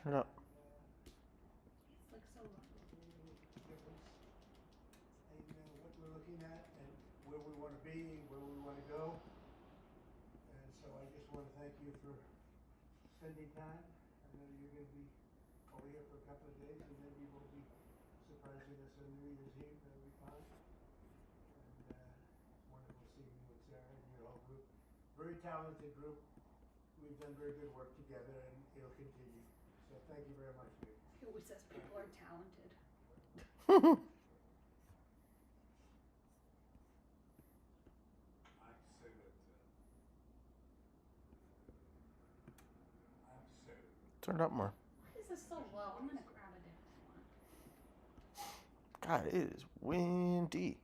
Turn it up. It's like so low. Difference in what we're looking at and where we want to be, where we want to go. And so I just want to thank you for spending time. I know you're going to be over here for a couple of days, and maybe we'll be surprising us on New Year's Eve. That'll be fun. And it's wonderful seeing you and Sarah and your whole group. Very talented group. We've done very good work together, and it'll continue. So thank you very much, babe. He always says people are talented. I have to say that. I have to say that. Turn it up more. Why is this so low? I'm gonna grab a different one. God, it is windy.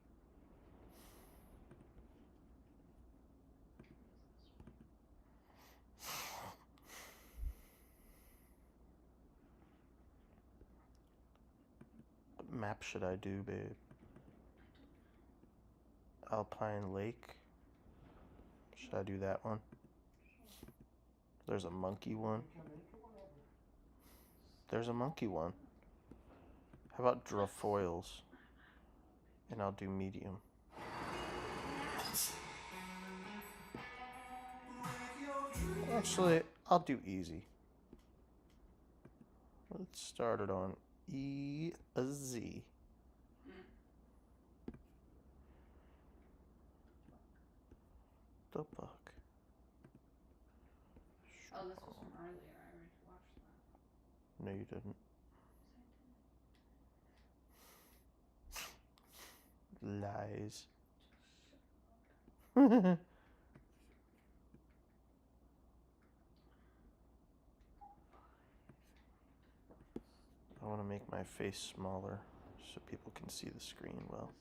What map should I do, babe? Alpine Lake. Should I do that one? There's a monkey one. Come in, come on over. There's a monkey one. How about Drafoils? And I'll do medium. Actually, I'll do easy. Let's start it on E-Z. The fuck? Oh, this was from earlier. I already watched that. No, you didn't. Lies. I want to make my face smaller so people can see the screen well.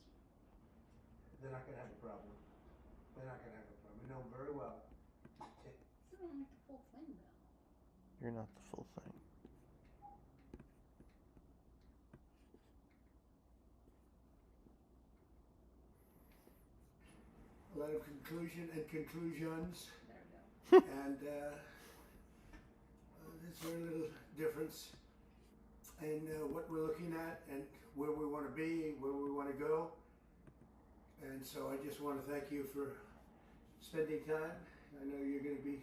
They're not going to have a problem. They're not going to have a problem. We know them very well. This isn't like the full thing, though. You're not the full thing. A lot of conclusion and conclusions, There we go. and there's very little difference in what we're looking at and where we want to be, where we want to go. And so I just want to thank you for spending time. I know you're going to be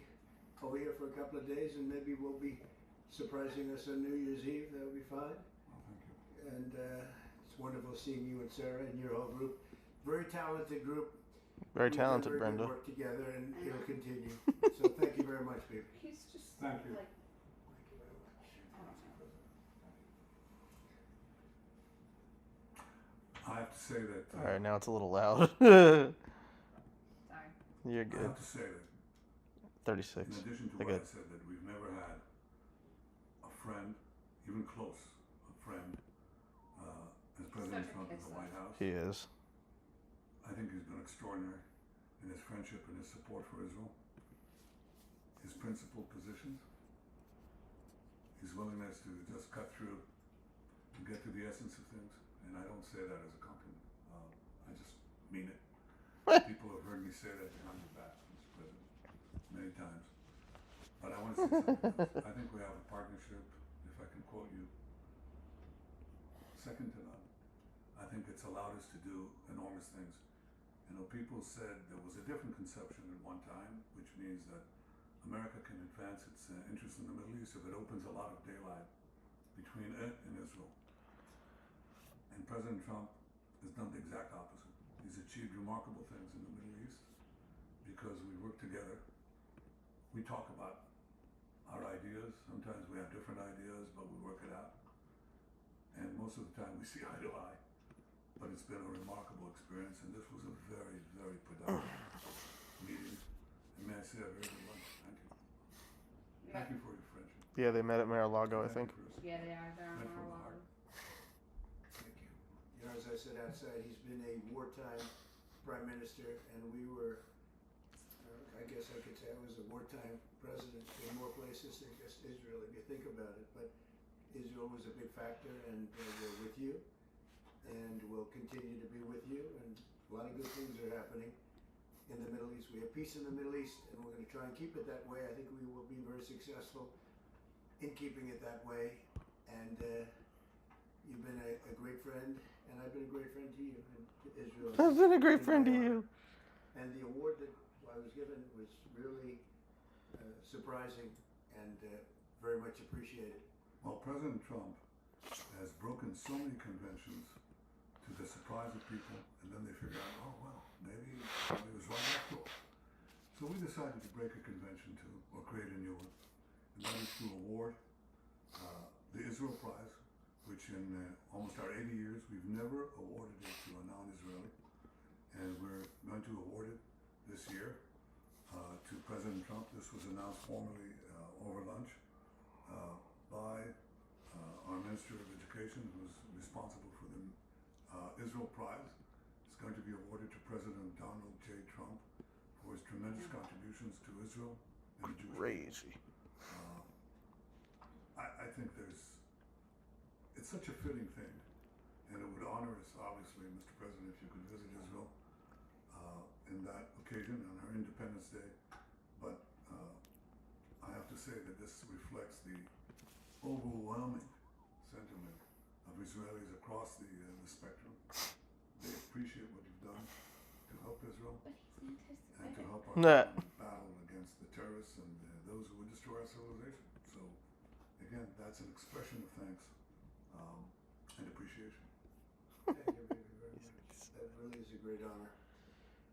over here for a couple of days, and maybe we'll be surprising us on New Year's Eve. That'll be fine. Well, thank you. And it's wonderful seeing you and Sarah and your whole group. Very talented group. Very We've done talented, very Brenda. good work together, and it'll continue. So thank you very much, baby. He's just Thank you. like. Thank you very much. I have to say that. All right, now it's a little loud. Sorry. You're I good. have to say that. 36. In addition to I what I got- said, that we've never had a friend, even close, a friend, as President Such a Trump in kiss the up. White House. He is. I think he's been extraordinary in his friendship and his support for Israel, his principled positions, his willingness to just cut through and get to the essence of things. And I don't say that as a compliment. I just mean it. People have heard me say that behind your back, Mr. President, many times. But I want to say something else. I think we have a partnership, if I can quote you, second to none. I think it's allowed us to do enormous things. You know, people said there was a different conception at one time, which means that America can advance its interests in the Middle East if it opens a lot of daylight between it and Israel. And President Trump has done the exact opposite. He's achieved remarkable things in the Middle East because we work together. We talk about our ideas. Sometimes we have different ideas, but we work it out. And most of the time we see eye to eye. But it's been a remarkable experience, and this was a very, very productive meeting. And may I say a very good one. Thank you. Thank you for your friendship. Yeah, they met at Mar-a-Lago, I think. You, Chris. Yeah, they are. They're on Thank you our from the water. heart. Thank you. You know, as I said outside, he's been a wartime prime minister, and we were, I guess I could say I was a wartime president in more places than just Israel, if you think about it. But Israel was a big factor, and we're with you, and we'll continue to be with you, and a lot of good things are happening in the Middle East. We have peace in the Middle East, and we're going to try and keep it that way. I think we will be very successful. in keeping it that way. And you've been a great friend, and I've been a great friend to you and to Israel. I've been a great It's friend to my honor. you. And the award that I was given was really surprising and very much appreciated. Well, President Trump has broken so many conventions to the surprise of people, and then they figure out, oh, well, maybe he was right after all. So we decided to break a convention too, or create a new one, and that is to award the Israel Prize, which in almost our 80 years, we've never awarded it to a non-Israeli, and we're going to award it this year to President Trump. This was announced formally over lunch by our Minister of Education, who's responsible for the Israel Prize. It's going to be awarded to President Donald J. Trump for his tremendous contributions to Israel and the Jewish people. Crazy. I think it's such a fitting thing, and it would honor us, obviously, Mr. President, if you could visit Israel in that occasion on our Independence Day. But I have to say that this reflects the overwhelming sentiment of Israelis across the spectrum. They appreciate what you've done to help Israel and to help our Nah. battle against the terrorists and those who would destroy our civilization. So, again, that's an expression of thanks and appreciation. Thank you very much. That really is a great honor.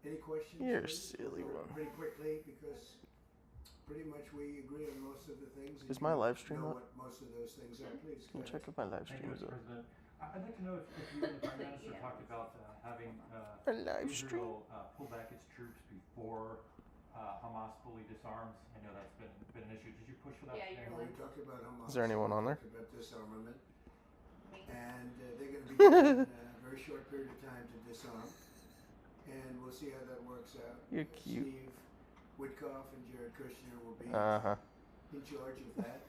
Any questions? You're a Lee? silly Or one. Pretty quickly, because pretty much we agree on most of the things. and Is my you live stream know up? what most of those things are. Please Can go you check ahead. if my live Thank you, stream is Mr. up? President. I'd like to know if you and the Prime Minister talked about having A live stream? Israel pull back its troops before Hamas fully disarms. I know that's been an issue. Did you push for that? Yeah, today? you're We talked about Hamas. Is there anyone on there? We talked about disarmament, and they're going to be given a very short period of time to disarm, and we'll see how that works out. You're cute. Steve Witkoff and Jared Kushner will be Uh-huh. in charge of that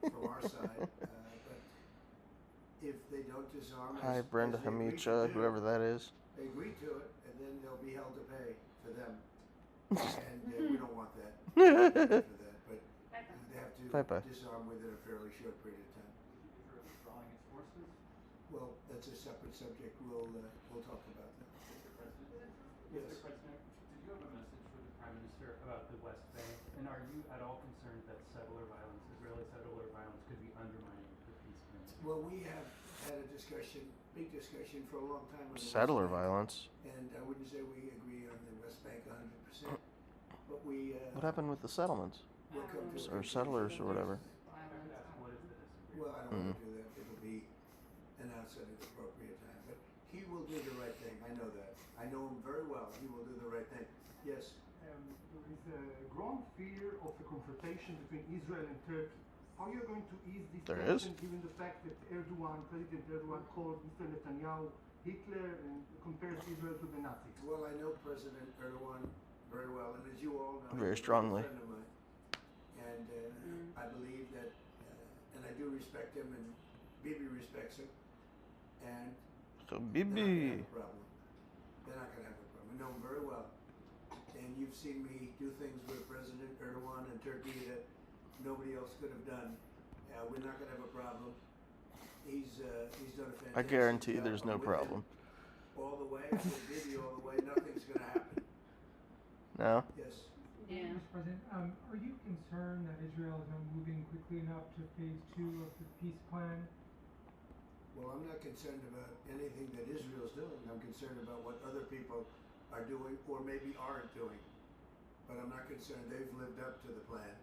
from our side. But if they don't disarm, Hi, as Brenda they agreed to Hamicha, do, whoever that is. they agreed to it, and then they'll be held to pay for them, and we don't want that. For that, but they have to Bye-bye. disarm within a fairly short period of time. Israel withdrawing its forces. Well, that's a separate subject. We'll talk about that. Mr. President. Yes. Mr. President, did you have a message for the Prime Minister about the West Bank? And are you at all concerned that settler violence, Israeli settler violence, could be undermining the peace plan? Well, we have had a discussion, big discussion for a long time on the West Settler Bank, violence. and I wouldn't say we agree on the West Bank 100%, but we What happened with the settlements? will come to Or settlers or whatever. If I could ask, what is the disagreement? Well, I don't want to do that. It'll be announced at an appropriate time, but he will do the right thing. I know that. I know him very well. He will do the right thing. Yes. There is a growing fear of a confrontation between Israel and Turkey. How are you going to ease this There is? tension given the fact that President Erdogan called Mr. Netanyahu Hitler and compares Israel to the Nazis? Well, I know President Erdogan very well, and as you all know, Very he's a strongly. friend of mine. And I believe that, and I do respect him, and Bibi respects him, and they're not going to Habibi. have a problem. They're not going to have a problem. I know him very well. And you've seen me do things with President Erdogan in Turkey that nobody else could have done. We're not going to have a problem. He's done a fantastic I guarantee job. there's no I'm with him problem. all the way. I'm with Bibi all the way. Nothing's going to happen. No? Yes. Yeah. Mr. President, are you concerned that Israel is not moving quickly enough to phase 2 of the peace plan? Well, I'm not concerned about anything that Israel's doing. I'm concerned about what other people are doing or maybe aren't doing. But I'm not concerned. They've lived up to the plan.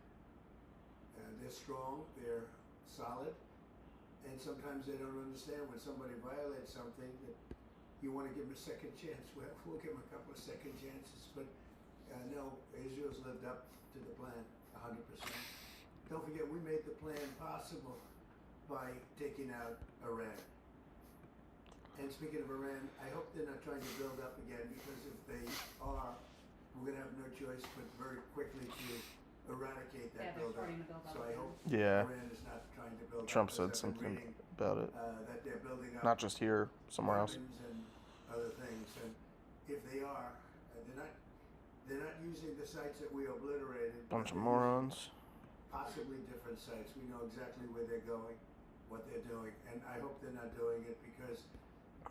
They're strong. They're solid. And sometimes they don't understand when somebody violates something that you want to give them a second chance. Well, we'll give them a couple of second chances. But no, Israel's lived up to the plan 100%. Don't forget, we made the plan possible by taking out Iran. And speaking of Iran, I hope they're not trying to build up again, because if they are, we're going to have no choice but very quickly to eradicate Yeah, that they're buildup. starting to build up So I again. hope Yeah. Iran is not trying to build Trump up. said because I've been something reading, about it. that they're building up Not just here, somewhere else. weapons and other things. And if they are, they're not using the sites that we obliterated. Bunch of They're morons. using possibly different sites. We know exactly where they're going, what they're doing, and I hope they're not doing it because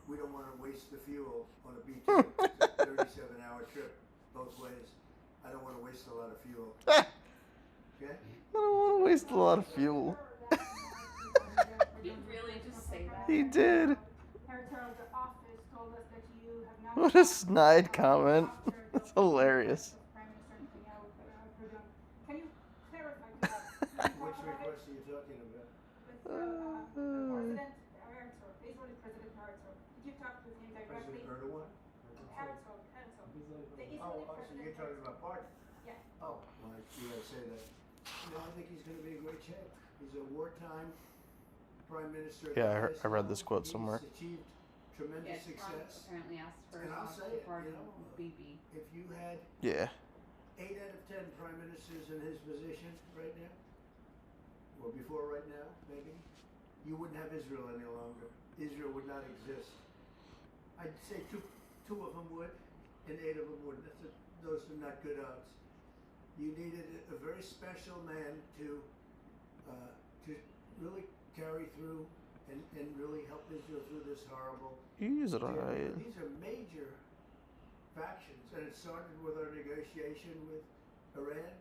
we don't want to waste the fuel on a B-2. It's a 37-hour trip both ways. I don't want to waste a lot of fuel. Okay? I don't want to waste a lot of fuel. Did you really just say that? He did. Director of the office told us that you have not. What a snide comment. That's hilarious. Prime Minister Netanyahu, can you clarify to us? Which request are you talking about? With President Herzog, the Israeli President Herzog. Did you talk with him directly? President Erdogan? Herzog. The Israeli So President. you're talking about pardon? Yeah. Oh, well, you gotta say that. No, I think he's gonna be in great shape. He's a wartime prime minister. at the Yeah, highest I read this level. quote somewhere. He's achieved tremendous Yeah, Trump success. apparently asked for And I'll say it, pardon you know, BB. If you had Yeah. 8 out of 10 prime ministers in his position right now, or before right now, maybe, you wouldn't have Israel any longer. Israel would not exist. I'd say two of them would, and 8 of them wouldn't. Those are not good odds. You needed a very special man to really carry through and really help Israel through this horrible. He's Yeah, right. these are major factions, and it started with our negotiation with Iran.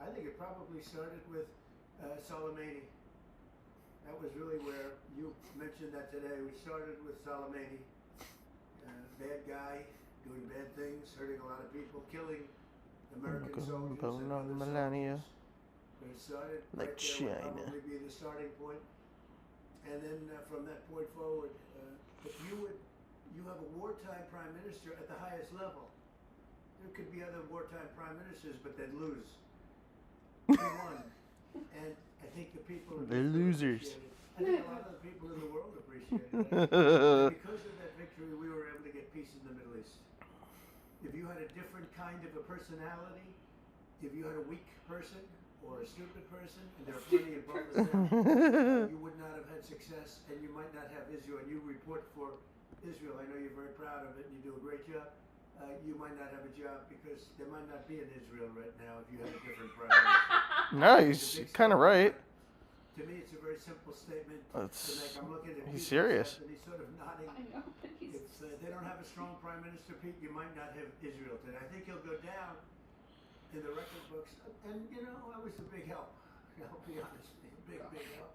I think it probably started with Soleimani. That was really where you mentioned that today. We started with Soleimani, bad guy, doing bad things, hurting a lot of people, killing American soldiers and other Melania. soldiers. But it started Like right there would China. probably be the starting point. And then from that point forward, if you have a wartime prime minister at the highest level. There could be other wartime prime ministers, but they'd lose. He won. And I think the people They're losers. appreciate it. I think a lot of the people in the world appreciate it. And because of that victory, we were able to get peace in the Middle East. If you had a different kind of a personality, if you had a weak person or a stupid person, and there are plenty of both of them, you would not have had success, and you might not have Israel. And you report for Israel. I know you're very proud of it, and you do a great job. You might not have a job because there might not be an Israel right now if you had a different prime minister. No, he's kind of right. To me, it's a very simple statement to That's- make. I'm looking at he's Pete's serious. chest, and he's sort of nodding. I know, but he's If they don't have a strong prime minister, Pete, you might not have Israel today. I think he'll go down in the record books. And, you know, I was a big help. I'll be honest with you, big help.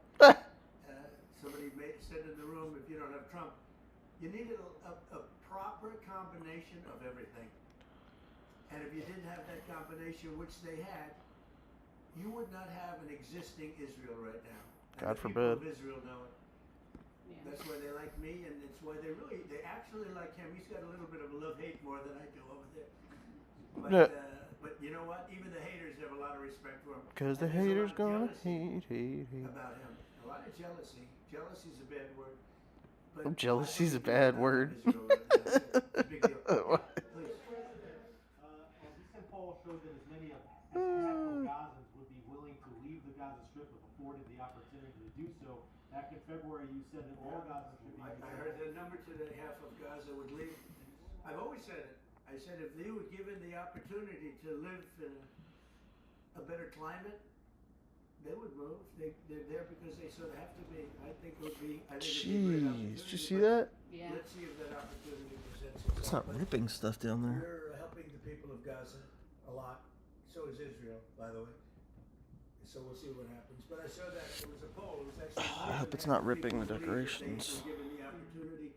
Somebody said in the room, if you don't have Trump, you needed a proper combination of everything. And if you didn't have that combination, which they had, you would not have an existing Israel right now. And God the people forbid. of Israel know it. yeah. That's why they like me, and it's why they actually like him. He's got a little bit of a love-hate more than I do over there. But, Yeah. But you know what? Even the haters have a lot of respect for him. Because the And there's a lot haters of gonna jealousy hate. about him. A lot of jealousy. Jealousy is a bad word. But Oh, jealousy's a I bad believe word. Israel right now. It's a big deal. Please. A recent poll showed that as many as half of Gazans would be willing to leave the Gaza Strip if afforded the opportunity to do so. Back in February, you said that all Gazans should be. I heard the number today, half of Gaza would leave. I've always said it. I said if they were given the opportunity to live in a better climate, they would move. They're there because they sort of have to be. I think it would be. I think it'd be a great Jeez, did you see opportunity, that? Yeah. but let's see if that opportunity presents itself. It's not But ripping stuff down there. We're helping the people of Gaza a lot. So is Israel, by the way. So we'll see what happens. But I saw that it was a poll. It was actually. I hope it's not ripping the people believe that decorations. They were given the opportunity,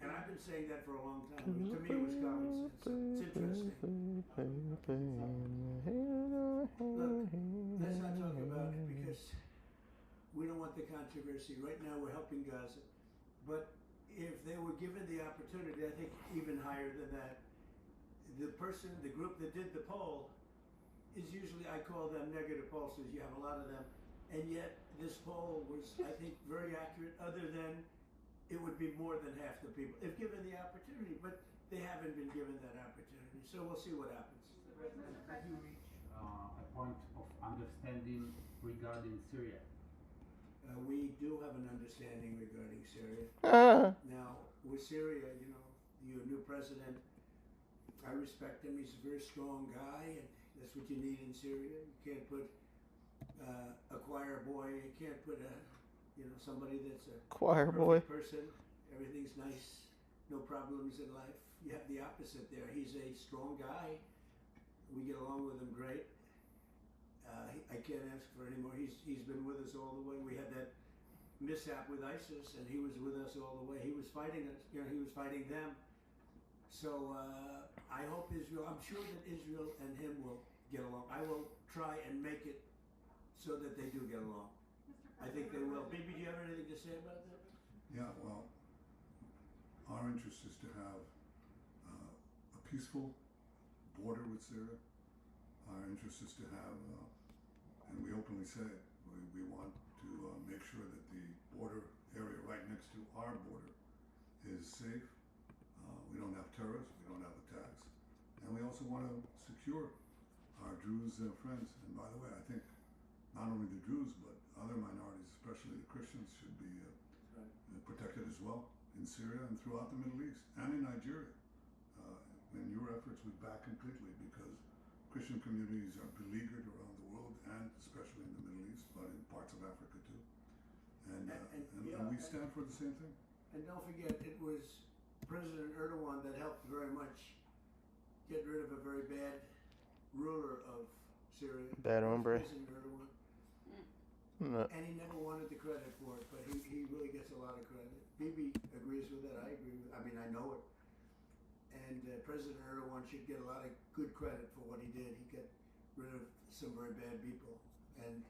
and I've been saying that for a long time. To me, it was common sense. It's interesting. Look, let's not talk about it because we don't want the controversy. Right now, we're helping Gaza, but if they were given the opportunity, I think even higher than that, the group that did the poll is usually, I call them negative pollsters. You have a lot of them. And yet, this poll was, I think, very accurate, other than it would be more than half the people, if given the opportunity. But they haven't been given that opportunity. So we'll see what happens. Have you reached a point of understanding regarding Syria? We do have an understanding regarding Syria. Now, with Syria, you know, your new president, I respect him. He's a very strong guy, and that's what you need in Syria. You can't put a choir boy. You can't put somebody that's a Choir boy. perfect person. Everything's nice, no problems in life. You have the opposite there. He's a strong guy. We get along with him great. I can't ask for any more. He's been with us all the way. We had that mishap with ISIS, and he was with us all the way. He was fighting us. He was fighting them. So I hope Israel. I'm sure that Israel and him will get along. I will try and make it so that they do get along. I think they will. Bibi, do you have anything to say about that? Yeah, well, our interest is to have a peaceful border with Syria. Our interest is to have, and we openly say it, we want to make sure that the border area right next to our border is safe. We don't have terrorists, we don't have attacks. And we also want to secure our Druze friends. And by the way, I think not only the Druze, but other minorities, especially the Christians, should be protected as well in Syria and throughout the Middle East and in Nigeria. And your efforts we back completely, because Christian communities are beleaguered around the world and especially in the Middle East, but in parts of Africa too. And we stand for the same thing. And don't forget, it was President Erdogan that helped very much get rid of a very bad ruler of Syria. Bad hombre. President Erdogan. No. And he never wanted the credit for it, but he really gets a lot of credit. Bibi agrees with that. I agree with it. I mean, I know it. And President Erdogan should get a lot of good credit for what he did. He got rid of some very bad people. And,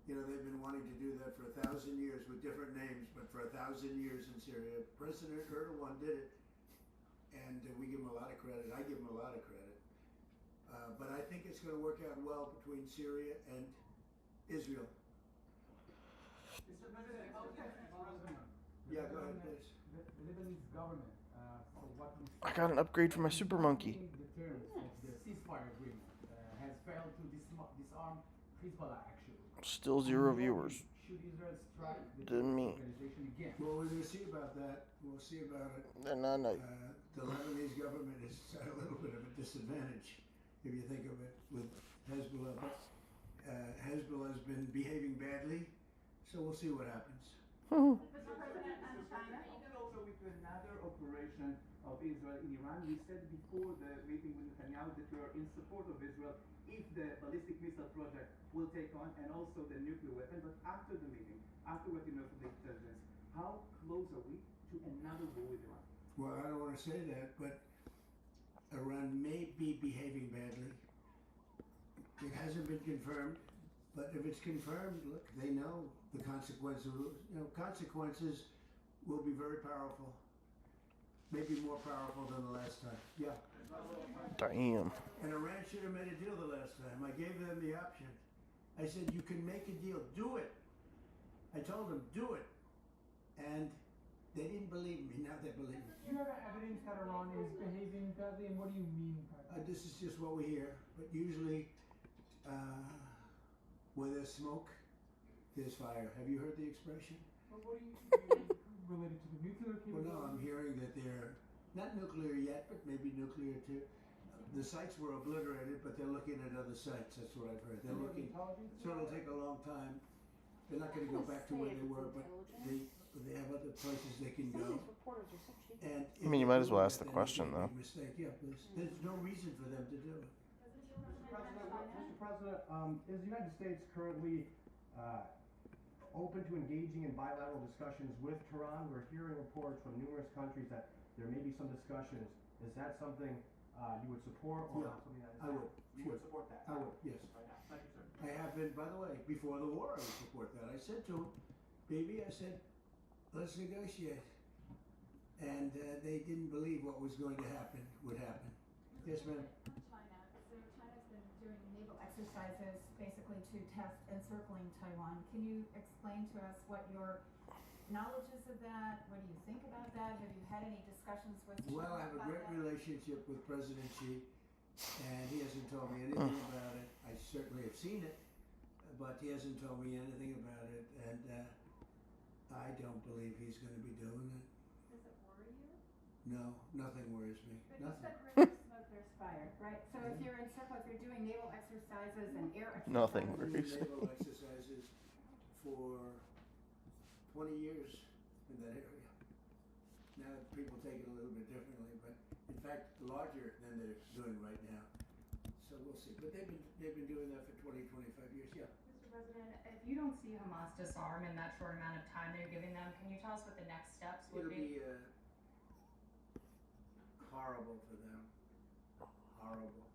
they've been wanting to do that for 1,000 years with different names, but for 1,000 years in Syria. President Erdogan did it, and we give him a lot of credit. I give him a lot of credit. But I think it's going to work out well between Syria and Israel. Mr. President, Yeah, go ahead, please. The Lebanese government, I got an upgrade for my super monkey. the terms of the ceasefire agreement has failed to disarm Hezbollah, actually. Still 0 viewers. Should Israel strike the Didn't mean. organization again? Well, we're going to see about that. We'll see about it. Then I know. The Lebanese government is at a little bit of a disadvantage, if you think of it, with Hezbollah. But Hezbollah has been behaving badly, so we'll see what happens. Mr. President, on China. Also with another operation of Israel in Iran, we said before the meeting with Netanyahu that we are in support of Israel if the ballistic missile project will take on, and also the nuclear weapon. But after the meeting, after what you know from the intelligence, how close are we to another war with Iran? Well, I don't want to say that, but Iran may be behaving badly. It hasn't been confirmed, but if it's confirmed, look, they know the consequences. Consequences will be very powerful. Maybe more powerful than the last time. Yeah. Damn. And Iran should have made a deal the last time. I gave them the option. I said, you can make a deal. Do it. I told them, do it. And they didn't believe me. Now they believe me. Do you have evidence that Iran is behaving badly, and what do you mean by that? This is just what we hear. But usually, where there's smoke, there's fire. Have you heard the expression? Well, what do you related to the nuclear Well, capability? no, I'm hearing that they're not nuclear yet, but maybe nuclear too. The sites were obliterated, but they're looking at other sites. That's what I've heard. They're looking, so it'll take a long time. They're not going to go back to where they were, but they have other places they can go. And I mean, you might as well ask the question, though. Mistake, yeah, please. There's no reason for them to do it. Mr. President, is the United States currently open to engaging in bilateral discussions with Tehran? We're hearing reports from numerous countries that there may be some discussions. Is that something you would support, or Yeah, something that is I would. You would support that? I would, yes. Right now. Thank you, sir. I have been, by the way, before the war I would support that. I said to them, baby, I said, let's negotiate. And they didn't believe what was going to happen would happen. Yes, ma'am? China. So China's been doing naval exercises basically to test encircling Taiwan. Can you explain to us what your knowledge is of that? What do you think about that? Have you had any discussions with China Well, I have a about great that? relationship with President Xi, and he hasn't told me anything about it. I certainly have seen it, but he hasn't told me anything about it, and I don't believe he's going to be doing it. Does it worry you? No, nothing worries me. But you Nothing. said rumors about there's fire, right? So if you're in circle, if you're doing naval exercises and air exercises. Nothing I've been works. doing naval exercises for 20 years in that area. Now people take it a little bit differently, but in fact larger than they're doing right now. So we'll see. But they've been doing that for 20, 25 years. Yeah. Mr. President, if you don't see Hamas disarm in that short amount of time they're giving them, can you tell us what the next steps would It'll be? be horrible for them. Horrible.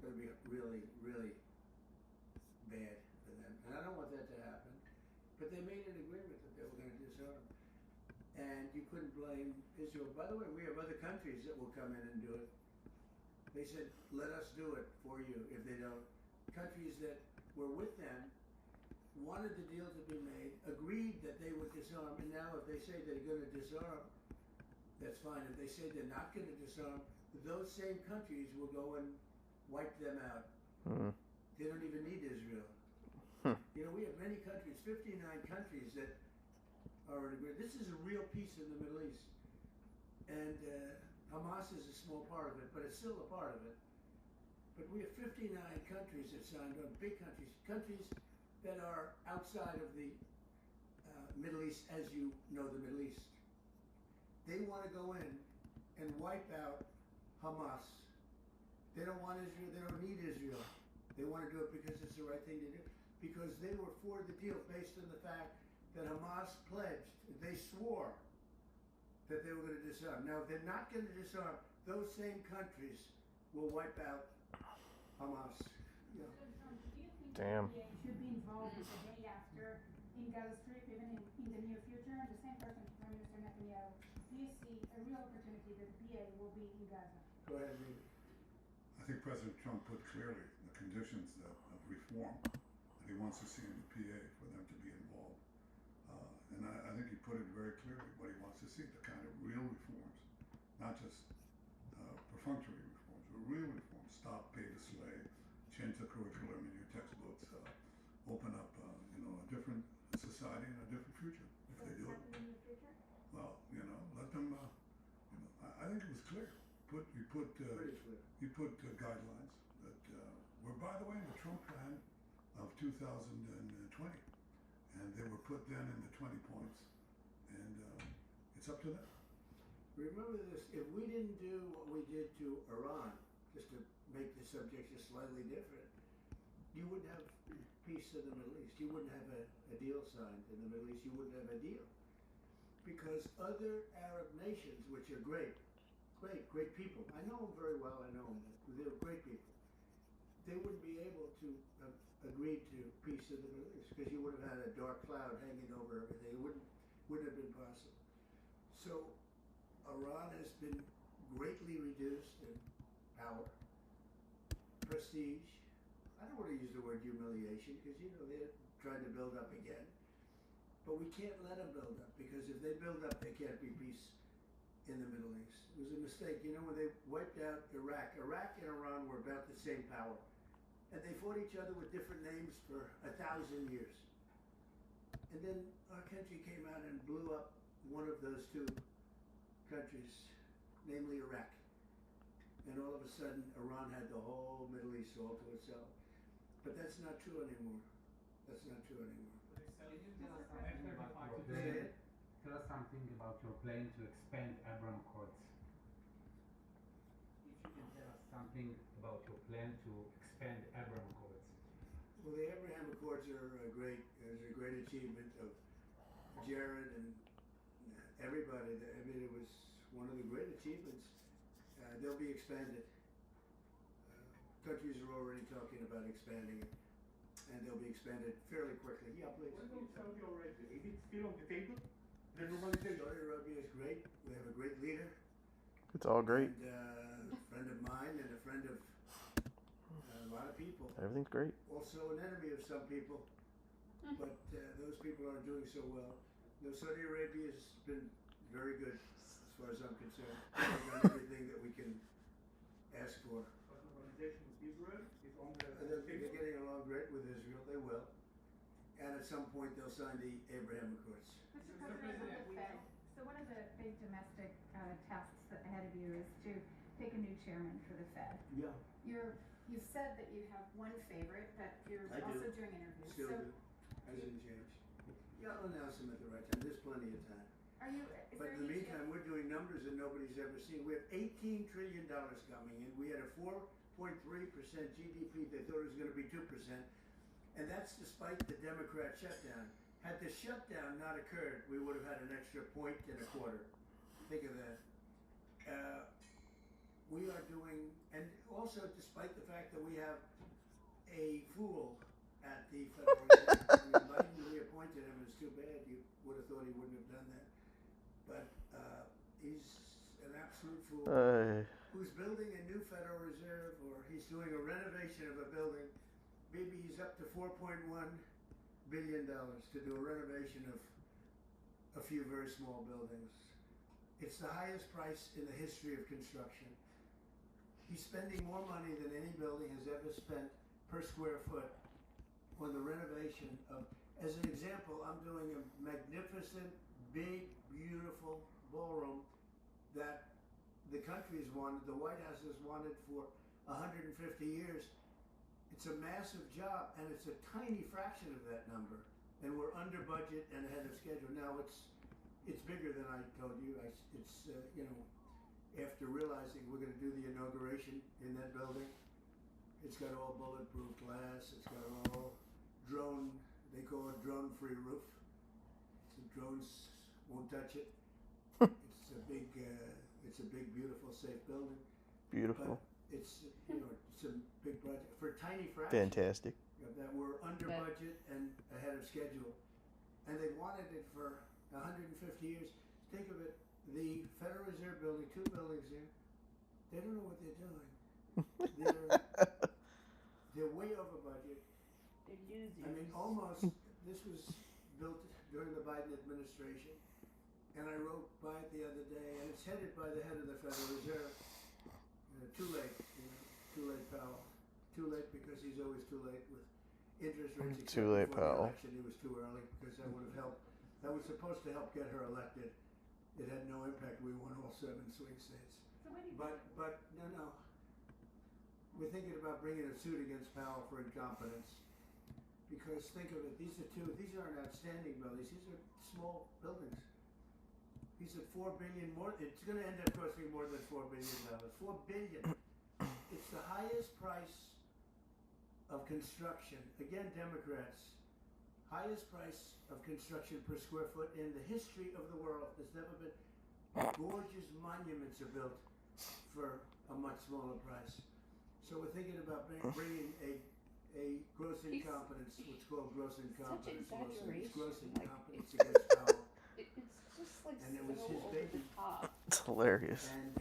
It'll be really, really bad for them. And I don't want that to happen. But they made an agreement that they were going to disarm. And you couldn't blame Israel. By the way, we have other countries that will come in and do it. They said, let us do it for you if they don't. Countries that were with them wanted the deal to be made, agreed that they would disarm, and now if they say they're going to disarm, that's fine. If they say they're not going to disarm, those same countries will go and wipe them out. They don't even need Israel. You know, we have many countries, 59 countries that are in agreement. This is a real peace in the Middle East. And Hamas is a small part of it, but it's still a part of it. But we have 59 countries that signed on, big countries, countries that are outside of the Middle East, as you know the Middle East. They want to go in and wipe out Hamas. They don't want Israel, they don't need Israel. They want to do it because it's the right thing to do. Because they were for the deal based on the fact that Hamas pledged, they swore that they were going to disarm. Now, if they're not going to disarm, those same countries will wipe out Hamas. Yeah. Do you think Damn. the VA should be involved the day after in Gaza Strip, even in the near future? And the same person, Prime Minister Netanyahu, do you see a real opportunity that the VA will be in Gaza? Go ahead, Lee. I think President Trump put clearly the conditions of reform that he wants to see in the PA for them to be involved. And I think he put it very clearly what he wants to see, the kind of real reforms, not just perfunctory reforms, but real reforms. Stop pay to slave, change the curriculum in your textbooks, open up a different society and a different future if they do it. In the near future? Well, let them, I think it was clear. He put Pretty clear. guidelines that were, by the way, in the Trump plan of 2020, and they were put then in the 20 points, and it's up to them. Remember this, if we didn't do what we did to Iran, just to make the subject just slightly different, you wouldn't have peace in the Middle East. You wouldn't have a deal signed in the Middle East. You wouldn't have a deal. Because other Arab nations, which are great people, I know them very well, I know them, they're great people, they wouldn't be able to have agreed to peace in the Middle East because you would have had a dark cloud hanging over everything. It wouldn't have been possible. So Iran has been greatly reduced in power, prestige. I don't want to use the word humiliation because they're trying to build up again. But we can't let them build up because if they build up, there can't be peace in the Middle East. It was a mistake. When they wiped out Iraq and Iran were about the same power. And they fought each other with different names for 1,000 years. And then our country came out and blew up one of those two countries, namely Iraq. And all of a sudden, Iran had the whole Middle East all to itself. But that's not true anymore. That's not true anymore. Tell us something about your plan to expand Abraham Courts. If you can tell us something about your plan to expand Abraham Courts. Well, the Abraham Accords are a great achievement of Jared and everybody. I mean, it was one of the great achievements. They'll be expanded. Countries are already talking about expanding it, and they'll be expanded fairly quickly. Yeah, please. What about Saudi Arabia? Is it still on the table? The normalization? Saudi Arabia is great. We have a great leader. It's all great. And a friend of mine and a friend of a lot of people. Everything's great. Also an enemy of some people, but those people aren't doing so well. Saudi Arabia has been very good as far as I'm concerned. They've done everything that we can ask for. But normalization with Israel is on the They're table? getting along great with Israel. They will. And at some point they'll sign the Abraham Accords. Mr. President, so one of the big domestic tasks ahead of you is to pick a new chairman for the Fed. Yeah, You said that you have one favorite, but you're I do. also doing interviews. still So do. Hasn't changed. Yeah, I'll announce them at the right time. There's plenty of time. are you, is But there in the any meantime, we're doing numbers that nobody's ever seen. We have $18 trillion coming in. We had a 4.3% GDP. They thought it was going to be 2%. And that's despite the Democrat shutdown. Had the shutdown not occurred, we would have had an extra 1.25 points. Think of that. We are doing, and also despite the fact that we have a fool at the Federal Reserve. I mean, Biden reappointed him. It's too bad. You would have thought he wouldn't have done that. But he's an absolute fool who's building a new Federal Reserve, or he's doing a renovation of a building. Maybe he's up to $4.1 billion to do a renovation of a few very small buildings. It's the highest price in the history of construction. He's spending more money than any building has ever spent per square foot on the renovation of, as an example, I'm doing a magnificent, big, beautiful ballroom that the country's wanted, the White House has wanted for 150 years. It's a massive job, and it's a tiny fraction of that number. And we're under budget and ahead of schedule. Now it's bigger than I told you. After realizing we're going to do the inauguration in that building, it's got all bulletproof glass. It's got all drone. They call it drone-free roof. So drones won't touch it. It's a big, beautiful, safe building. Beautiful. But it's a big budget for a tiny fraction. Fantastic. That we're under budget and ahead of schedule, and they wanted it for 150 years. Think of it: the Federal Reserve building, 2 buildings here. They don't know what they're doing. They're way over budget. They're losers. I mean, almost. This was built during the Biden administration, and I rode by it the other day, and it's headed by the head of the Federal Reserve. Too late, too late, Powell. Too late because he's always too late with interest rates. Too late, Powell. Actually, he was too early because that would have helped. That was supposed to help get her elected. It had no impact. We won all 7 swing states. So what do you But no. We're thinking about bringing a suit against Powell for incompetence. Because think of it, these aren't outstanding buildings. These are small buildings. He said $4 billion more. It's going to end up costing more than $4 billion. $4 billion. It's the highest price of construction. Again, Democrats. Highest price of construction per square foot in the history of the world. There's never been. Gorgeous monuments are built for a much smaller price. So we're thinking about bringing a gross incompetence, what's called gross incompetence. Such exaggeration. It's gross Like, incompetence against Powell. It's just like And it was so his over baby. the top. It's hilarious. And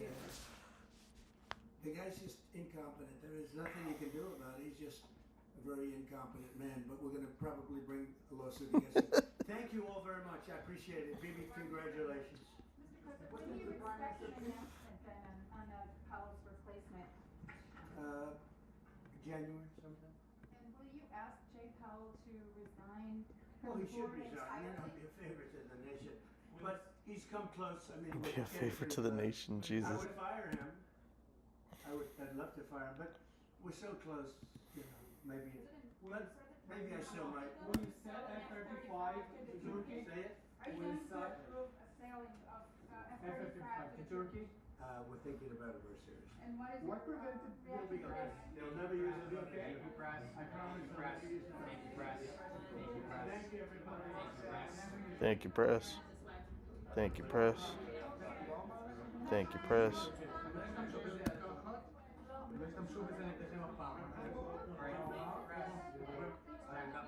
the guy's just incompetent. There is nothing you can do about it. He's just a very incompetent man. But we're going to probably bring a lawsuit against him. Thank you all very much. I appreciate it. Bibi, congratulations. When do you expect an announcement then on Powell's replacement? January sometime. And will you ask Jay Powell to resign Well, from he the should board resign. That'd entirely? be a favor to the nation. But he's come close. I mean, Be a favor to the nation, I Jesus. would fire him. I'd love to fire him, but we're so close. Maybe. But maybe I still might. Will you set F-35 to Turkey? Say it. Are you going to approve a sailing of F-35 to Turkey? We're thinking about it very seriously. And what is What your prevented We'll be reaction? okay. They'll never use it again. Thank you, press. I promise Press. not to use it. Thank you, press. Thank you, press. Thank you, everybody. Thank you, press. Thank you, press. Thank you, press.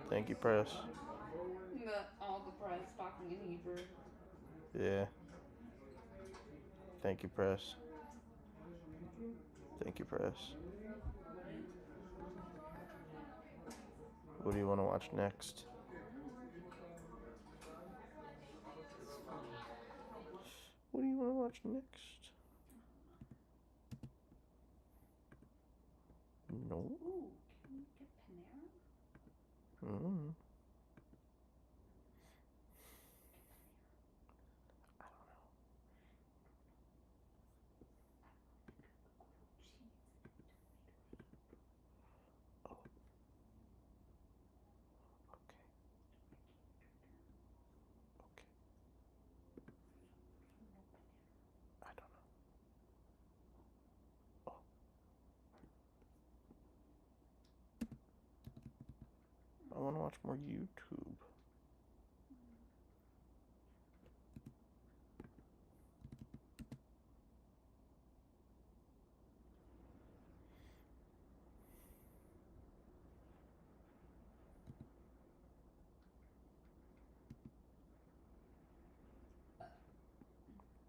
Thank you, press. All the press talking in Hebrew. Yeah. Thank you, press. Thank you, press. What do you want to watch next? What do you want to watch next? No. Ooh, can we get Panera? Mm. watch more YouTube.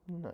Nice.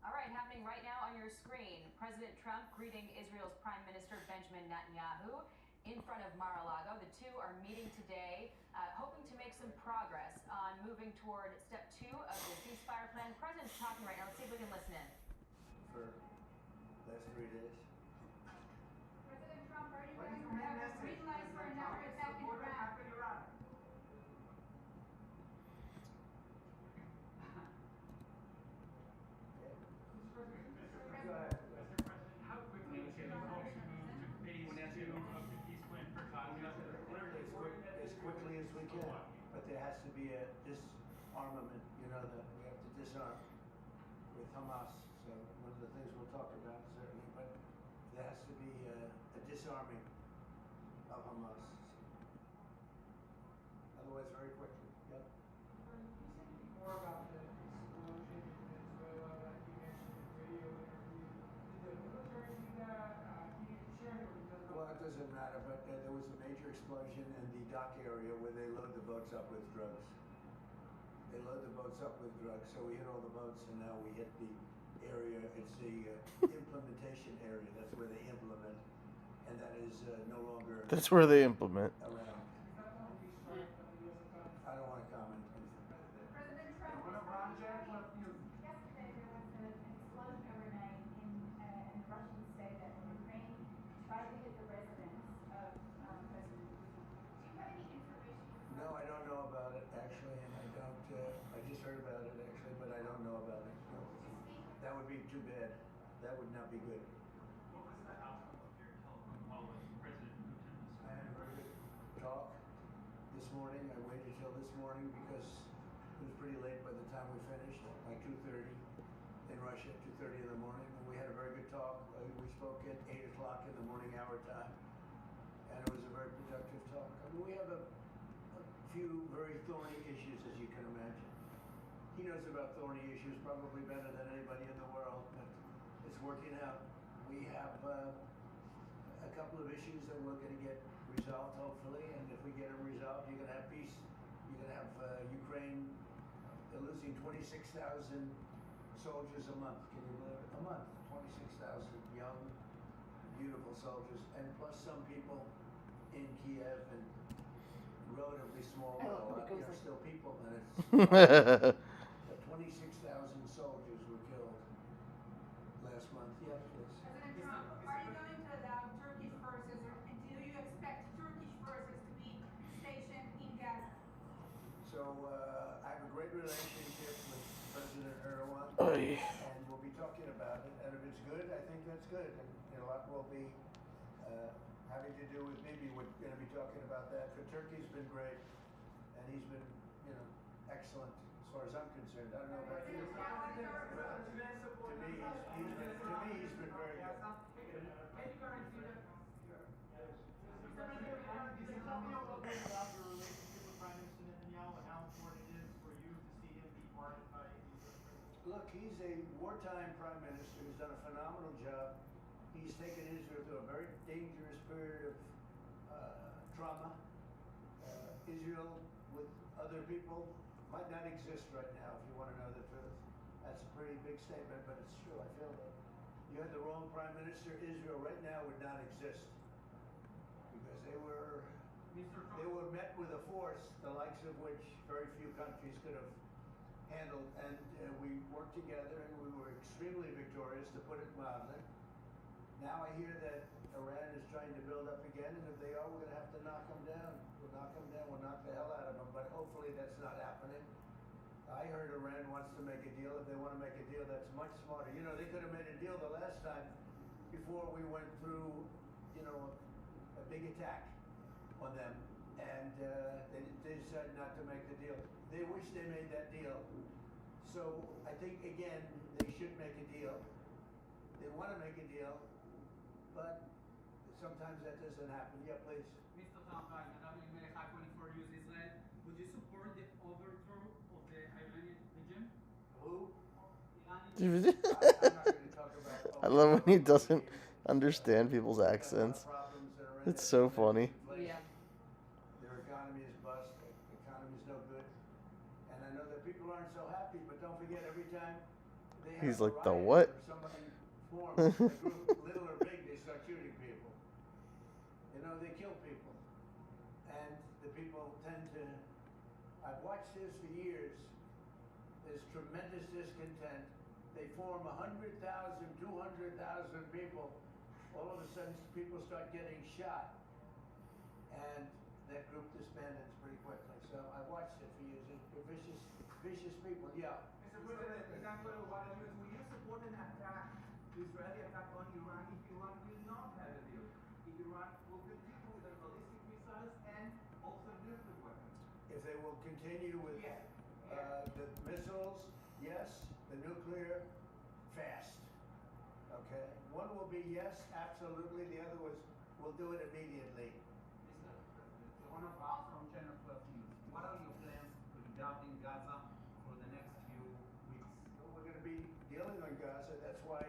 All right, happening right now on your screen. President Trump greeting Israel's Prime Minister Benjamin Netanyahu in front of Mar-a-Lago. The two are meeting today, hoping to make some progress on moving toward step 2 of the ceasefire plan. The president's talking right now. Let's see if we can listen in. For the last 3 days. President Trump, are you What going is to your main have a message, green light for President another Trump? attack in Support Iran? attack in Iran. Go ahead. Mr. President, how quickly can you folks move to phase 2 of the peace plan for Gaza? Clearly, as quickly as we can, but there has to be a disarmament, that we have to disarm with Hamas. So one of the things we'll talk about certainly, but there has to be a disarming of Hamas. Otherwise, very quickly. Yep. Can you say anything more about the explosion in Venezuela that you mentioned in the radio interview? Did the military do that? Can you share any more details about Well, it doesn't matter, but there was a major explosion in the dock area where they load the boats up with drugs. They load the boats up with drugs, so we hit all the boats, and now we hit the area. It's the implementation area. That's where they implement, and that is no longer That's where they implement. around. I don't want to comment. President Trump, yesterday there was an explosion overnight in the Russian state that Ukraine tried to hit the residence of President Putin. Do you have any information? No, I don't know about it actually, and I don't. I just heard about it actually, but I don't know about it. No. That would be too bad. That would not be good. What was the outcome of your telephone call with President Putin this I had a very good talk this morning. I waited till this morning because it was pretty late by the time we finished, like 2:30 in Russia, 2:30 in the morning. And we had a very good talk. We spoke at 8 o'clock in the morning our time, and it was a very productive talk. I mean, we have a few very thorny issues, as you can imagine. He knows about thorny issues probably better than anybody in the world, but it's working out. We have a couple of issues that we're going to get resolved, hopefully, and if we get them resolved, you're going to have peace. You're going to have Ukraine. They're losing 26,000 soldiers a month. Can you believe it? A month, 26,000 young, beautiful soldiers, and plus some people in Kiev and relatively small, still people, and it's 26,000 soldiers were killed last month. Yes, please. President Trump, are you going to allow Turkish forces, or do you expect Turkish forces to be stationed in Gaza? So I have a great relationship with President Erdogan, Oy. and we'll be talking about it. And if it's good, I think that's good. And a lot will be having to do with maybe we're going to be talking about that. But Turkey's been great, and he's been, excellent as far as I'm concerned. I don't know about you. To me, he's been very good. Mr. President, can you tell me a little bit about your relationship with Prime Minister Netanyahu and how important it is for you to see him be pardoned by the US president? Look, he's a wartime prime minister. He's done a phenomenal job. He's taken Israel through a very dangerous period of trauma. Israel, with other people, might not exist right now, if you want to know the truth. That's a pretty big statement, but it's true. I feel that. You had the wrong prime minister, Israel right now would not exist. Because they were met with a force, the likes of which very few countries could have handled. And we worked together, and we were extremely victorious, to put it mildly. Now I hear that Iran is trying to build up again, and if they are, we're going to have to knock them down. We'll knock them down, we'll knock the hell out of them, but hopefully that's not happening. I heard Iran wants to make a deal. If they want to make a deal, that's much smarter. They could have made a deal the last time before we went through, a big attack on them, and they decided not to make the deal. They wish they made that deal. So I think, again, they should make a deal. They want to make a deal, but sometimes that doesn't happen. Yeah, please. Mr. Trump, I have 24 News Israel. Would you support the overthrow of the Iranian regime? Who? Iranian. I'm not going to talk about. I love when he doesn't understand people's accents. It's so funny. Yeah. Their economy is bust. The economy is no good. And I know that people aren't so happy, but don't forget, every time they have He's a like, the riot what? or somebody forms a group, little or big, they start shooting people. You know, they kill people. And the people tend to, I've watched this for years. There's tremendous discontent. They form 100,000, 200,000 people. All of a sudden, people start getting shot, and that group disbanded pretty quickly. So I watched it for years. They're vicious people. Yeah. Mr. President, example, will you support an attack, Israeli attack on Iran if Iran will not have a deal? If Iran will continue with their ballistic missiles and also nuclear weapons? If they will continue with the missiles, yes. The nuclear, fast. Okay. One will be yes, absolutely. The other was, we'll do it immediately. One of us from Channel 12 News. What are your plans regarding Gaza for the next few weeks? Well, we're going to be dealing on Gaza. That's why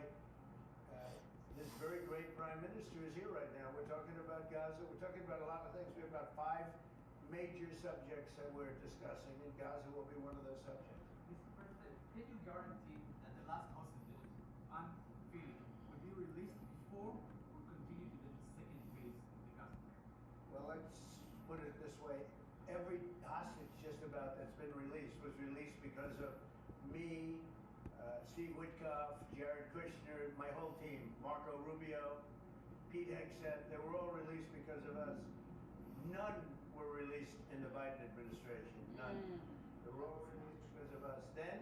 this very great prime minister is here right now. We're talking about Gaza. We're talking about a lot of things. We have about 5 major subjects that we're discussing, and Gaza will be one of those subjects. Mr. President, can you guarantee that the last hostages, I'm feeling, will be released before we continue to the second phase of the Gaza? Well, let's put it this way. Every hostage just about that's been released was released because of me, Steve Witkoff, Jared Kushner, my whole team, Marco Rubio, Pete Hegseth. They were all released because of us. None were released in the Biden administration. None. They were all released because of us. Then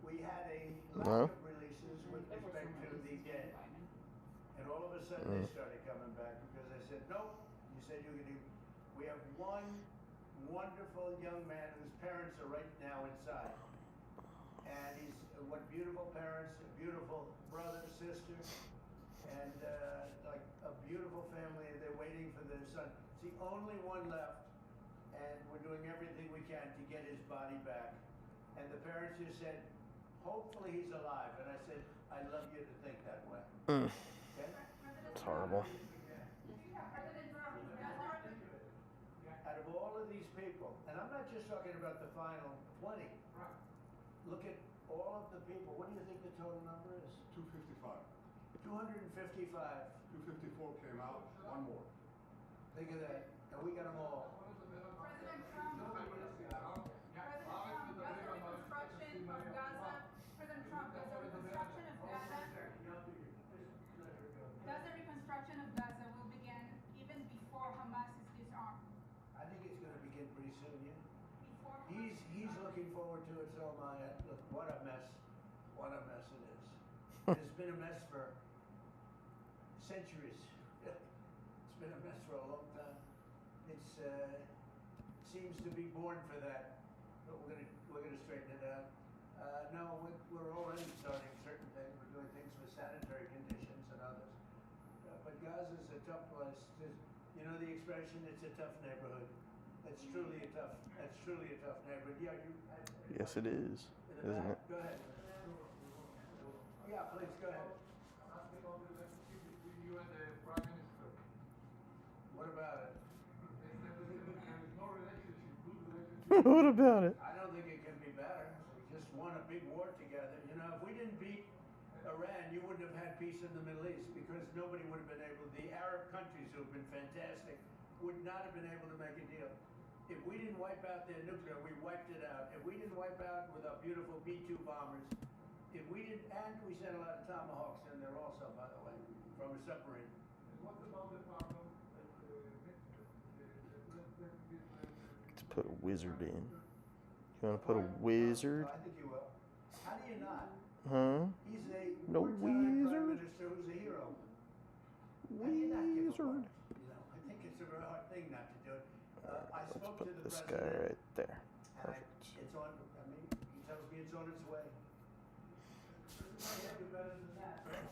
we had a lack of releases with respect to the dead. And all of a sudden they started coming back because I said, nope, you said you were going to. We have one wonderful young man whose parents are right now inside. And he's, what beautiful parents, a beautiful brother, sister, and like a beautiful family, and they're waiting for their son. It's the only one left, and we're doing everything we can to get his body back. And the parents just said, hopefully he's alive. And I said, I love you to think that way. Okay? It's horrible. Out of all of these people, and I'm not just talking about the final 20. Look at all of the people. What do you think the total number is? 255. 255. 254 came out, one more. Think of that. And we got them all. President Trump, does the reconstruction of Gaza, President Trump, does the reconstruction of Gaza will begin even before Hamas is disarmed? I think it's going to begin pretty soon, yeah. Before He's looking forward to it, so am I. Look, what a mess. What a mess it is. It's been a mess for centuries. It's been a mess for a long time. It's seems to be born for that, but we're gonna straighten it out. No, we're already starting certain things. We're doing things with sanitary conditions and others. But Gaza's a tough place. You know the expression, it's a tough neighborhood. That's truly a tough neighborhood. Yeah, Yes, it is, isn't it? Go ahead. Yeah, please, go ahead. You and the Prime Minister. What about it? They said there is no relationship, good relationship. What about it? I don't think it can be better. We just won a big war together. You know, if we didn't beat Iran, you wouldn't have had peace in the Middle East because nobody would have been able, the Arab countries who have been fantastic, would not have been able to make a deal. If we didn't wipe out their nuclear, we wiped it out. If we didn't wipe out with our beautiful B-2 bombers, if we didn't, and we sent a lot of Tomahawks in there also, by the way, from a submarine. And what about the problem that Let's put a wizard in. You want to put a wizard? I think you will. How do you not? Huh? He's a No wartime prime wizard. minister who's a hero. How do you not give a Wizard. fuck? You know, I think it's it's a very hard thing not to do it. I Let's spoke put to the this president. guy right there. And Perfect. it's on, I mean, he tells me it's on its way. I can't do better than that, right?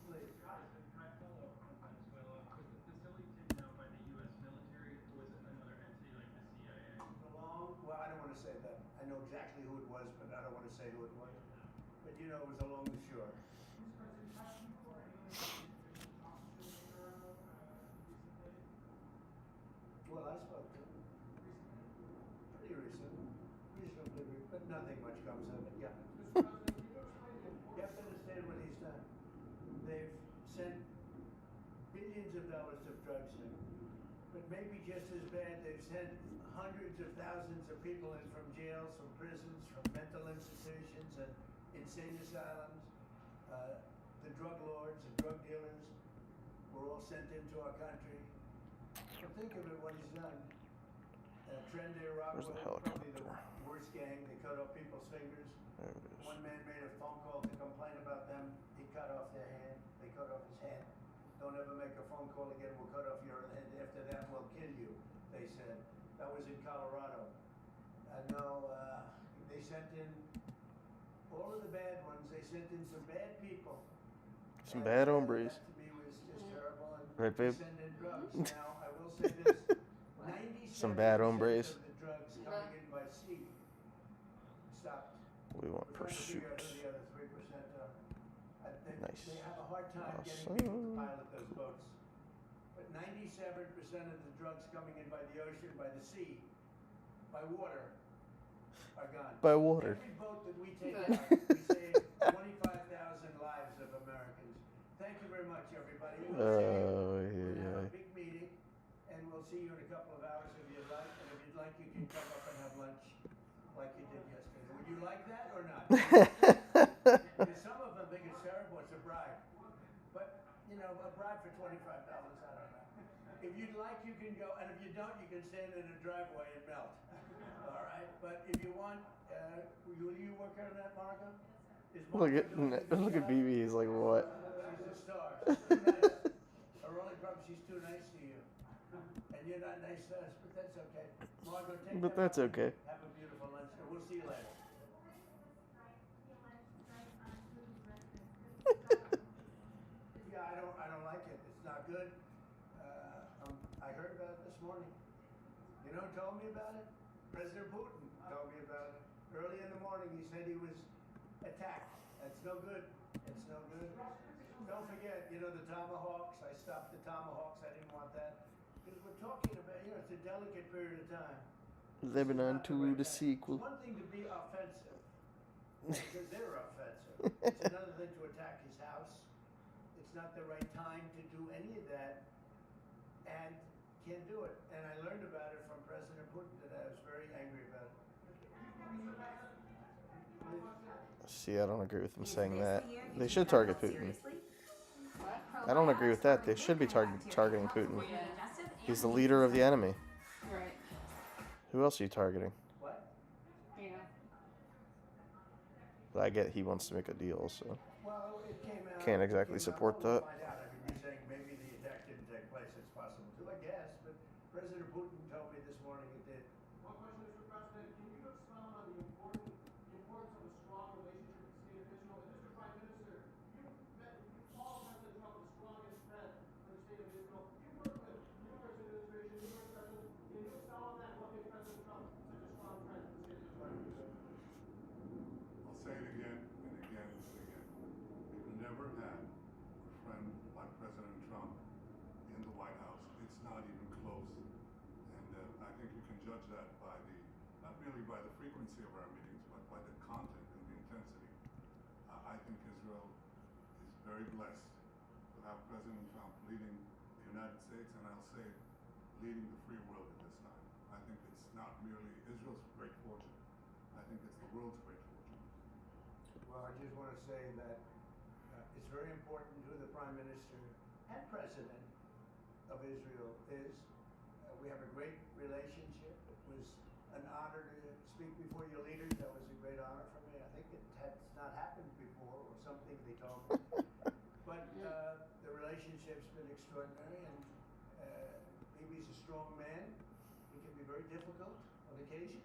Please. Can I follow up on Venezuela? Was the facility taken out by the U.S. military, or was it another entity like the CIA? Well, I don't want to say that. I know exactly who it was, but I don't want to say who it was. But you know, it was along the shore. Well, I spoke to him. Pretty reasonably, but nothing much comes of it, yeah. You have to understand what he's done. They've sent billions of dollars of drugs in. But maybe just as bad, they've sent hundreds of thousands of people in from jails, from prisons, from mental institutions and insane asylums. The drug lords, the drug dealers were all sent into our country. But think of it, what he's done. Trend Iraq Where's was the probably the helicopter? worst gang. They cut off people's fingers. There it is. One man made a phone call to complain about them. He cut off their hand. They cut off his hand. Don't ever make a phone call again. We'll cut off your hand. After that, we'll kill you, they said. That was in Colorado. No, they sent in all of the bad ones. They sent in some bad people. Some bad hombres. That to me was just terrible. And Right, they babe? send in drugs. Now, I will say this. 97% Some bad hombres. of the drugs coming in by sea stopped. We want We're trying to figure out pursuit. who the other 3% are. Nice. They have a hard time getting Awesome. people to pilot those boats. But 97% of the drugs coming in by the ocean, by the sea, by water, are gone. By water. Every boat that we take out, we save 25,000 lives of Americans. Thank you very much, everybody. We'll Oh, have yeah. a big meeting, and we'll see you in a couple of hours if you'd like. And if you'd like, you can come up and have lunch like you did yesterday. Would you like that or not? Because some of them think it's terrible. It's a bribe. But, you know, a bribe for $25, I don't know. If you'd like, you can go. And if you don't, you can stand in a driveway and melt. All right? But if you want, will you work on that, Margo? Is Look at BB. He's like, what? She's a star. She's too nice. A rolling problem, she's too nice to you. And you're not nice to us, but that's okay. Margo, take But them that's out. okay. Have a beautiful lunch, and we'll see you later. Yeah, I don't like it. It's not good. I heard about it this morning. You know who told me about it? President Putin told me about it. Early in the morning, he said he was attacked. That's no good. It's no good. Don't forget, you know, the tomahawks. I stopped the tomahawks. I didn't want that. Because we're talking about, you know, it's a delicate period of time. Lebanon It's not to right the time. sequel. It's one thing to be offensive, because they're offensive. It's another thing to attack his house. It's not the right time to do any of that, and can't do it. And I learned about it from President Putin, and I was very angry about it. See, I don't agree with them saying that. They should target Putin. I don't agree with that. They should be targeting Putin. He's the leader of the enemy. Right. Who else are you targeting? What? Yeah. But I get he wants to make a deal, so Well, it came out. can't exactly support that. Find out. I mean, you're saying maybe the attack didn't take place. It's possible too, I guess. But President Putin told me this morning it did. One question, Mr. President. Can you expound on the importance of a strong relationship with state officials? And Mr. Prime Minister, you call President Trump the strongest friend for the state of Israel. You worked with numerous administrations, numerous presidents. Can you expound on that? What makes President Trump such a strong friend for the state of Israel? I'll say it again and again and again. We've never had a friend like President Trump in the White House. It's not even close. And I think you can judge that by not merely by the frequency of our meetings, but by the content and the intensity. I think Israel is very blessed to have President Trump leading the United States, and I'll say leading the free world at this time. I think it's not merely Israel's great fortune. I think it's the world's great fortune. Well, I just want to say that it's very important who the Prime Minister and President of Israel is. We have a great relationship. It was an honor to speak before your leaders. That was a great honor for me. I think it has not happened before, or something they told me. But the relationship's been extraordinary, and strong man. He can be very difficult on occasion.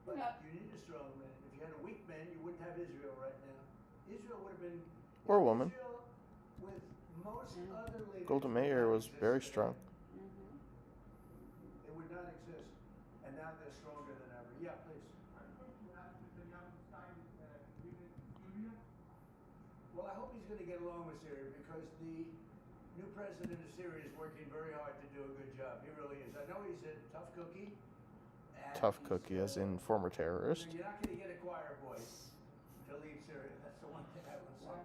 But Yep. you need a strong man. If you had a weak man, you wouldn't have Israel right now. Israel would have been... Or woman. Israel, with most other leaders... Golda Meir was very strong. Mm-hmm. They would not exist. And now they're stronger than ever. Yeah, please. Are you going to ask Netanyahu to sign this agreement with Syria? Well, I hope he's going to get along with Syria because the new president of Syria is working very hard to do a good job. He really is. I know he's a tough cookie. and Tough he's, cookie, as in former terrorist. You're not going to get a choir voice to leave Syria. That's the one thing I would say.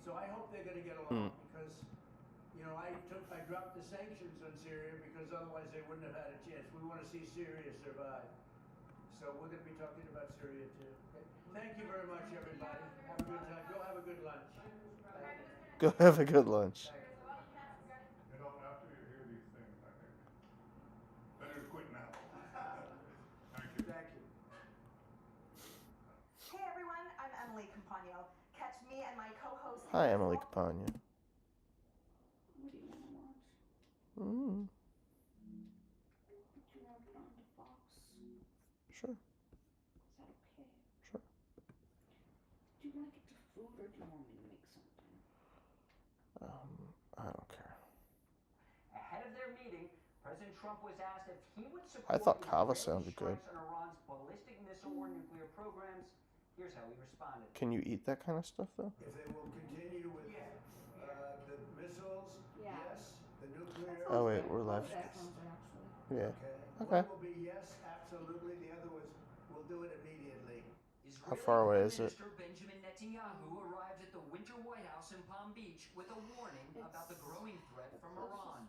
So I hope they're going to get along because, you know, I dropped the sanctions on Syria because otherwise they wouldn't have had a chance. We want to see Syria survive. So we're going to be talking about Syria too. Okay? Thank you very much, everybody. Have a good time. Go have a good lunch. Go have a good lunch. You know, after you hear these things, I think better to quit now. Thank you. Thank you. Hey everyone, I'm Emily Campagno. Catch me and my co-host. Hi, Emily Campagno. What do you want to watch? Mm, Do you want to put on the Fox? sure. Is that okay? Sure. Do you want to get the food or do you want me to make something? I don't care. Ahead of their meeting, President Trump was asked if he would support I thought Kava Israeli sounded good. strikes on Iran's ballistic missile or nuclear programs. Here's how he responded. Can you eat that kind of stuff, though? If they will continue with the missiles, Yeah. yes. The nuclear. Oh, wait, we're live. That sounds good, actually. Yeah. Okay. Okay. One will be yes, absolutely. The other was we'll do it immediately. How far away is it? Minister Benjamin Netanyahu arrived at the Winter White House in Palm Beach with a warning about the growing threat from Iran.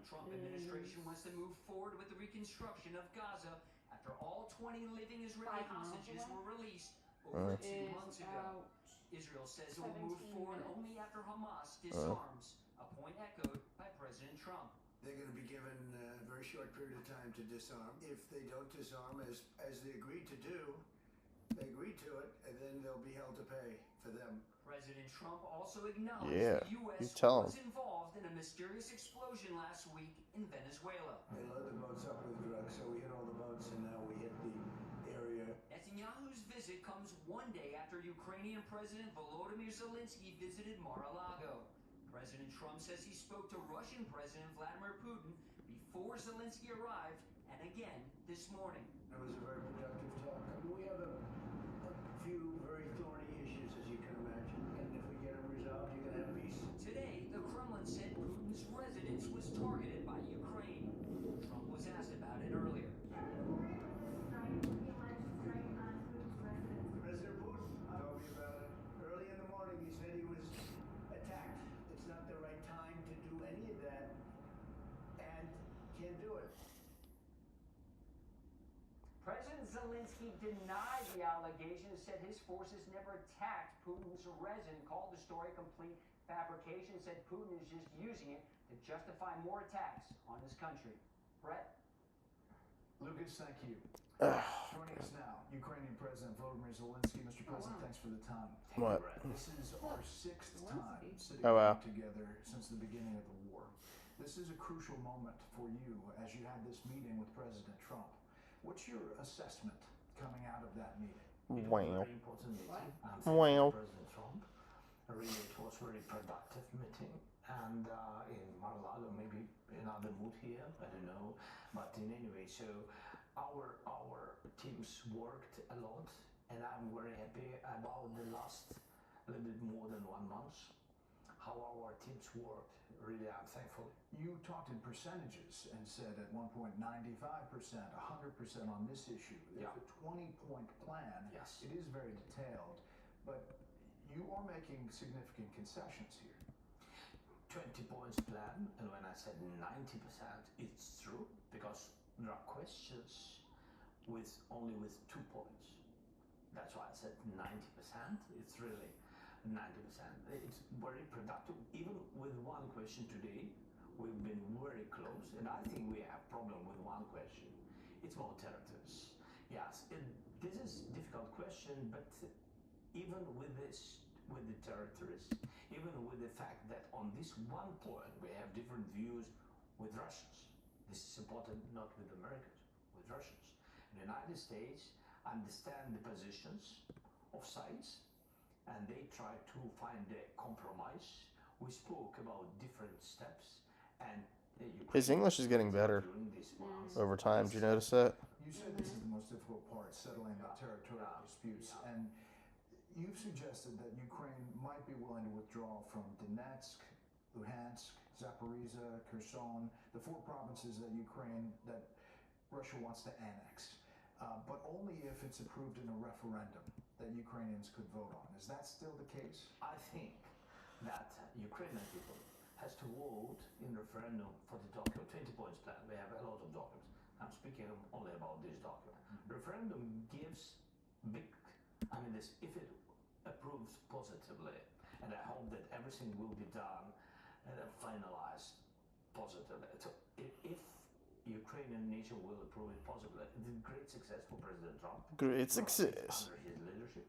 Trump administration wants to move forward with the reconstruction of Gaza after all 20 living Israeli 5 miles hostages away? were released over 2 Is months ago. about Israel says it will move 17 forward minutes. only after Hamas disarms, a point echoed by President Trump. They're going to be given a very short period of time to disarm. If they don't disarm, as they agreed to do, they agreed to it, and then they'll be held to pay for them. President Trump also acknowledged Yeah, the U.S. you tell was him. involved in a mysterious explosion last week in Venezuela. They load the boats up with drugs, so we hit all the boats, and now we hit the area. Netanyahu's visit comes one day after Ukrainian President Volodymyr Zelensky visited Mar-a-Lago. President Trump says he spoke to Russian President Vladimir Putin before Zelensky arrived, and again this morning. It was a very productive talk. I mean, we have a few very thorny issues, as you can imagine, and if we get them resolved, you're going to have peace. Today, the Kremlin said Putin's residence was targeted by Ukraine. Trump was asked about it earlier. President Putin told me about it. Early in the morning, he said he was attacked. It's not the right time to do any of that, and can't do it. President Zelensky denied the allegations, said his forces never attacked Putin's residence, called the story complete fabrication, said Putin is just using it to justify more attacks on his country. Brett? Lucas, thank you. Joining us now, Ukrainian President Volodymyr Zelensky. Mr. President, thanks for the time. What? This is our 6th time sitting Oh, wow. together since the beginning of the war. This is a crucial moment for you as you had this meeting with President Trump. What's your assessment coming out of that meeting? Wow. Very important meeting. Wow. President Trump. Really, it was very productive meeting. And in Mar-a-Lago, maybe another mood here, I don't know. But in any way, so our teams worked a lot, and I'm very happy about the last little bit more than 1 month. How our teams worked. Really, I'm thankful. You talked in percentages and said at one point 95%, 100% on this issue. There's a 20-point plan. Yes. It is very detailed, but you are making significant concessions here. 20 points plan, and when I said 90%, it's true, because there are questions only with 2 points. That's why I said 90%. It's really 90%. It's very productive. Even with one question today, we've been very close, and I think we have problem with one question. It's about territories. Yes, this is a difficult question, but even with this, with the territories, even with the fact that on this one point we have different views with Russians, this is important not with Americans, with Russians. The United States understand the positions of sides, and they try to find a compromise. We spoke about different steps, and His English is getting better over time. Do you notice that? You said this is the most difficult part, settling the territorial disputes, and you've suggested that Ukraine might be willing to withdraw from Donetsk, Luhansk, Zaporizhia, Kherson, the 4 provinces that Russia wants to annex, but only if it's approved in a referendum that Ukrainians could vote on. Is that still the case? I think that Ukrainian people has to vote in referendum for the document, 20 points plan. We have a lot of documents. I'm speaking only about this document. Referendum gives big, if it approves positively, and I hope that everything will be done and finalized positively. So if Ukrainian nation will approve it positively, it's a great success for President Trump. Great success. Under his leadership.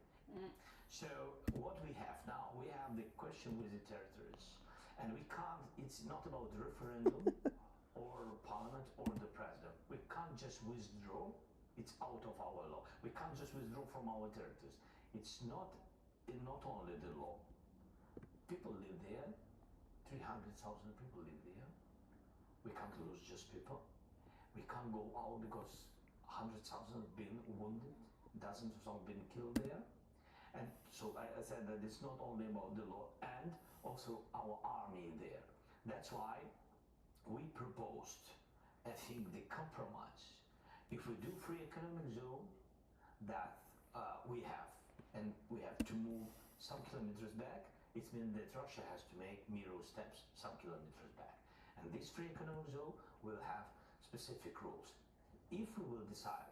So what we have now, we have the question with the territories. And we can't, it's not about the referendum or parliament or the president. We can't just withdraw. It's out of our law. We can't just withdraw from our territories. It's not only the law. People live there. 300,000 people live there. We can't lose just people. We can't go out because 100,000 have been wounded. Dozens of them have been killed there. And so I said that it's not only about the law and also our army there. That's why we proposed, I think, the compromise. If we do free economic zone, that we have to move some kilometers back, it means that Russia has to make mirror steps some kilometers back. And this free economic zone will have specific rules. If we will decide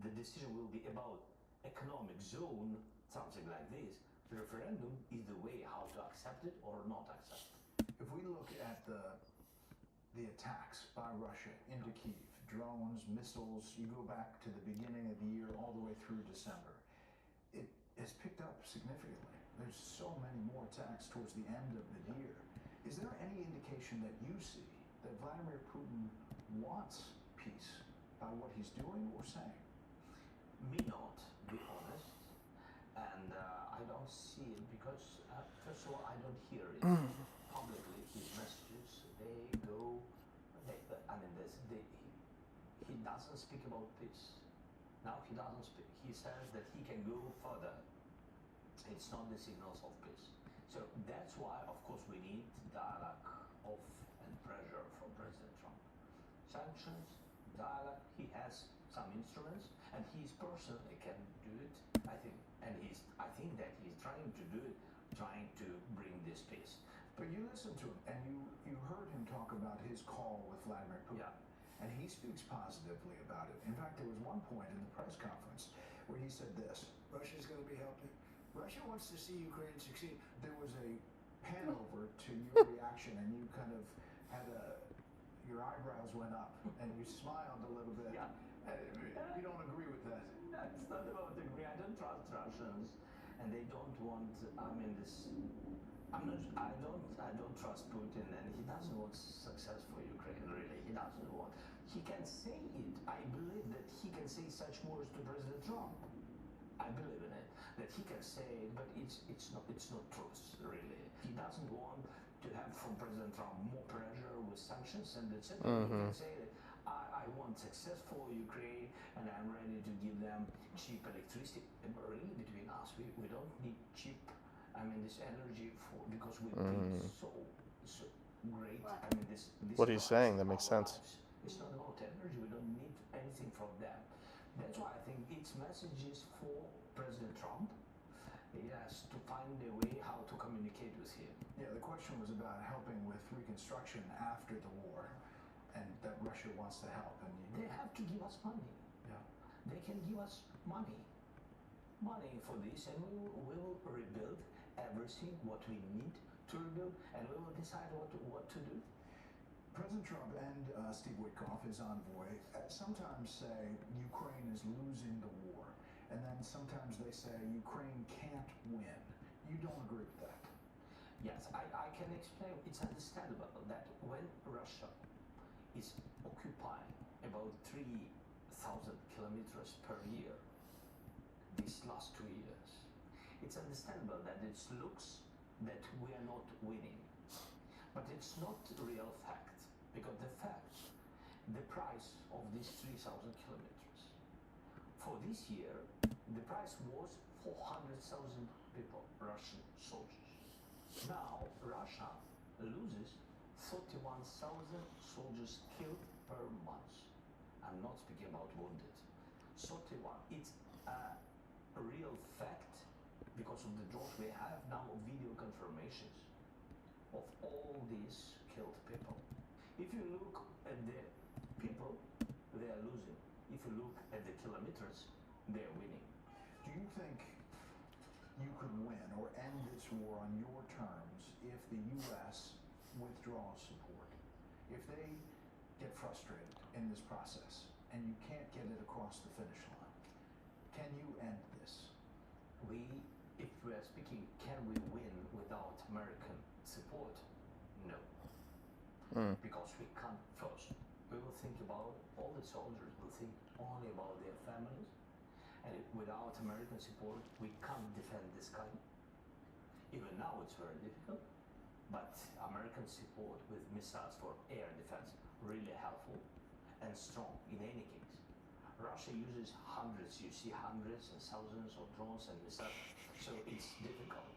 the decision will be about economic zone, something like this, the referendum is the way how to accept it or not accept it. If we look at the attacks by Russia into Kyiv, drones, missiles, you go back to the beginning of the year all the way through December, it has picked up significantly. There's so many more attacks towards the end of the year. Is there any indication that you see that Vladimir Putin wants peace by what he's doing or saying? Me not, be honest. And I don't see it because, first of all, I don't hear it publicly. His messages, they go, he doesn't speak about peace. Now he doesn't speak. He says that he can go further. It's not the signals of peace. So that's why, of course, we need dialogue of and pressure from President Trump. Sanctions, dialogue, he has some instruments, and he personally can do it, I think. And I think that he's trying to do it, trying to bring this peace. But you listen to him, and you heard him talk about his call with Vladimir Putin. Yeah. And he speaks positively about it. In fact, there was one point in the press conference where he said this: Russia's going to be helping. Russia wants to see Ukraine succeed. There was a pan over to your reaction, and you kind of had your eyebrows went up, and you smiled a little bit. Yeah. You don't agree with that? It's not about agree. I don't trust Russians, and they don't want. I don't trust Putin, and he doesn't want success for Ukraine. Really, he doesn't want. He can say it. I believe that he can say such words to President Trump. I believe in it. That he can say it, but it's not truth. Really, he doesn't want to have from President Trump more pressure with sanctions, and that's it. He can say that. I want success for Ukraine, and I'm ready to give them cheap electricity. And really, between us, we don't need cheap. This energy because we've been so great. This. What he's saying, that makes sense. It's not about energy. We don't need anything from them. That's why I think its message is for President Trump. He has to find a way how to communicate with him. Yeah, the question was about helping with reconstruction after the war, and that Russia wants to help. And they have to give us money. Yeah, they can give us money for this, and we will rebuild everything what we need to rebuild, and we will decide what to do. President Trump and Steve Witkoff, his envoy, sometimes say Ukraine is losing the war, and then sometimes they say Ukraine can't win. You don't agree with that? Yes, I can explain. It's understandable that when Russia is occupying about 3,000 kilometers per year these last 2 years. It's understandable that it looks that we are not winning, but it's not real fact, because the price of these 3,000 kilometers for this year, the price was 400,000 people, Russian soldiers. Now Russia loses 31,000 soldiers killed per month. I'm not speaking about wounded. 31. It's a real fact because of the drones. We have now video confirmations of all these killed people. If you look at the people, they are losing. If you look at the kilometers, they are winning. Do you think you could win or end this war on your terms if the U.S. withdraws support? If they get frustrated in this process and you can't get it across the finish line, can you end this? If we are speaking, can we win without American support? No. Because we can't. First, we will think about all the soldiers will think only about their families, and without American support, we can't defend this country. Even now, it's very difficult, but American support with missiles for air defense really helpful and strong in any case. Russia uses hundreds, you see hundreds and thousands of drones and missiles, so it's difficult.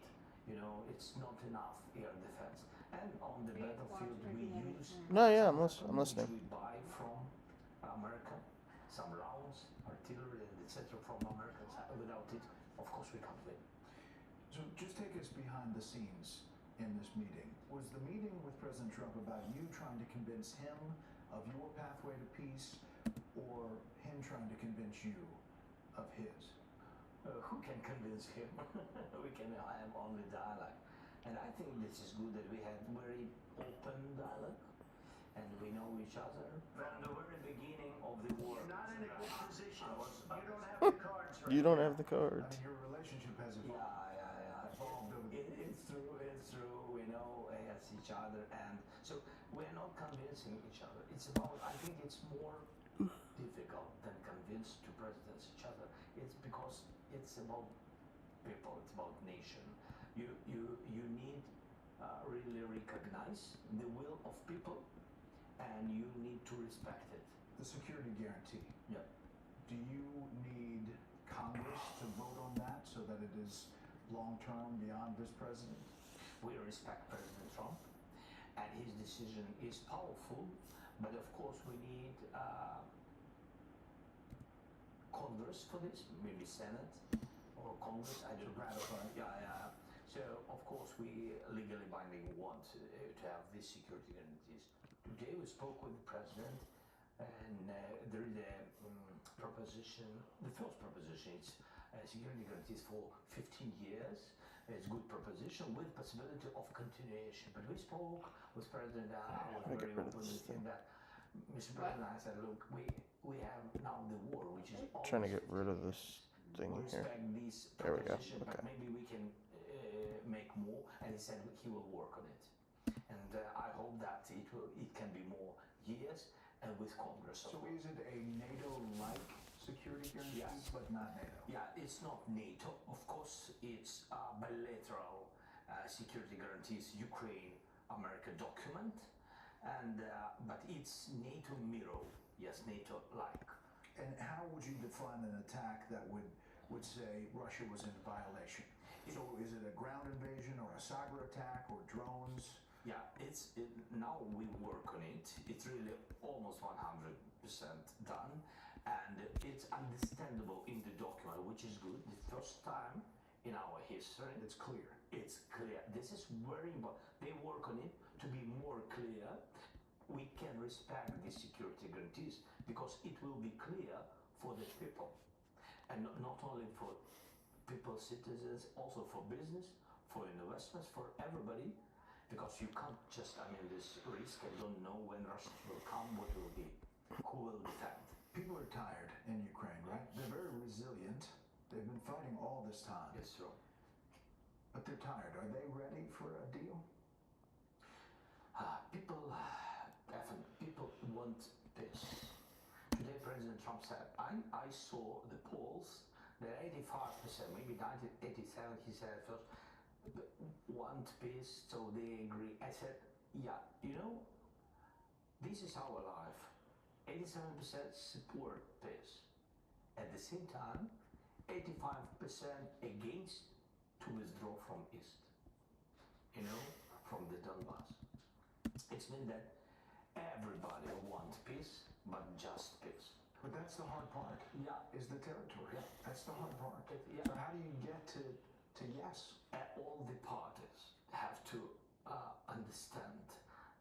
You know, it's not enough air defense. And on the battlefield, we use No, yeah, I'm listening. we buy from America some rounds, artillery, and etc. from America. Without it, of course, we can't win. So just take us behind the scenes in this meeting. Was the meeting with President Trump about you trying to convince him of your pathway to peace, or him trying to convince you of his? Who can convince him? We can have only dialogue. And I think this is good that we have very open dialogue and we know each other from the very beginning of the war. You're not in a good position. You don't have the cards right You don't now. have the cards. I mean, your relationship has evolved. Evolved over the It's true. We know each other, and so we're not convincing each other. It's about, I think it's more difficult than convince two presidents each other. It's because it's about people, it's about nation. You need really recognize the will of people, and you need to respect it. The security guarantee. Yeah. Do you need Congress to vote on that so that it is long-term beyond this president? We respect President Trump, and his decision is powerful, but of course we need Congress for this, maybe Senate or Congress, I don't know. Yeah. So of course we legally binding want to have these security guarantees. Today we spoke with the president, and there is a proposition. The first proposition is security guarantees for 15 years. It's a good proposition with possibility of continuation. But we spoke with President. I was very open with him that, Mr. President, I said, look, we have now the war, which is Trying to get rid of this thing here. There we go. Okay. But maybe we can make more. And he said he will work on it. And I hope that it can be more years and with Congress. So is it a NATO-like security guarantee, yes, but not NATO? Yeah, it's not NATO. Of course, it's bilateral security guarantees Ukraine America document, and but it's NATO mirror. Yes, NATO-like. And how would you define an attack that would say Russia was in violation? So is it a ground invasion or a cyber attack or drones? Yeah, now we work on it. It's really almost 100% done, and it's understandable in the document, which is good. The first time in our history, it's clear. It's clear. This is very important. They work on it to be more clear. We can respect the security guarantees because it will be clear for the people, and not only for people, citizens, also for business, for investments, for everybody. Because you can't just, this risk, I don't know when Russia will come, what will be, who will defend. People are tired in Ukraine, right? They're very resilient. They've been fighting all this time. Yes, sir. But they're tired. Are they ready for a deal? People want peace. Trump said, I saw the polls that 85%, maybe 90, 87, he said first, want peace, so they agree. I said, yeah, you know, this is our life. 87% support peace. At the same time, 85% against to withdraw from East. You know, from the Donbass. It's mean that everybody wants peace, but just peace. But that's the hard part. Yeah. Is the territory. Yeah. That's the hard part. Yeah. So how do you get to yes? All the parties have to understand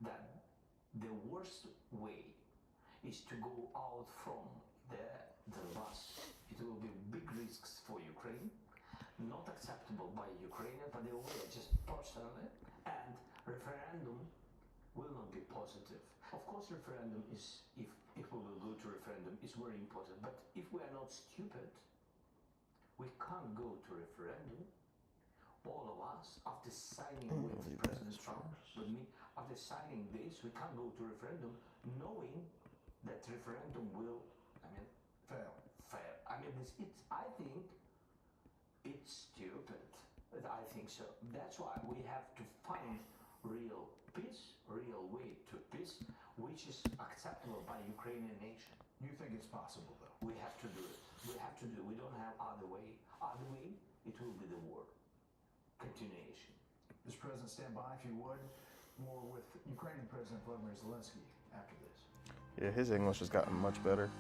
that the worst way is to go out from the Donbass. It will be big risks for Ukraine, not acceptable by Ukraine, but they will just personally, and referendum will not be positive. Of course, referendum is, if we will go to referendum, is very important, but if we are not stupid, we can't go to referendum. All of us, after signing with President Trump, with me, after signing this, we can't go to referendum knowing that referendum will, fail. I think it's stupid. I think so. That's why we have to find real peace, real way to peace, which is acceptable by Ukrainian nation. You think it's possible, though? We have to do it. We have to do it. We don't have other way. Other way, it will be the war. Continuation. Mr. President, stand by if you would. More with Ukrainian President Volodymyr Zelensky after this. Yeah, his English has gotten much better.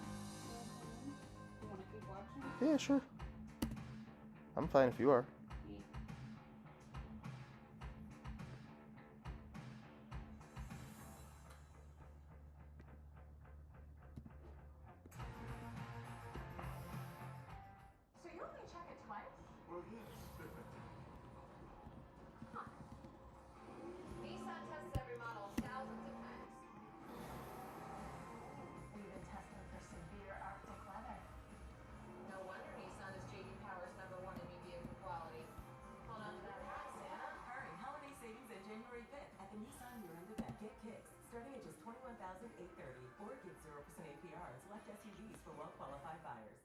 You want to keep watching? Yeah, sure. I'm fine if you are. So you only check it twice? Well, yes. Nissan tests every model thousands of times. We even tested for severe Arctic weather. No wonder Nissan is J.D. Power's #1 in new vehicle quality. Hold on to that hat, Santa. Hurry, holiday savings at January 5th at the Nissan year-end event. Get kicks starting at just $21,830 or get 0% APR on select SUVs for well-qualified buyers.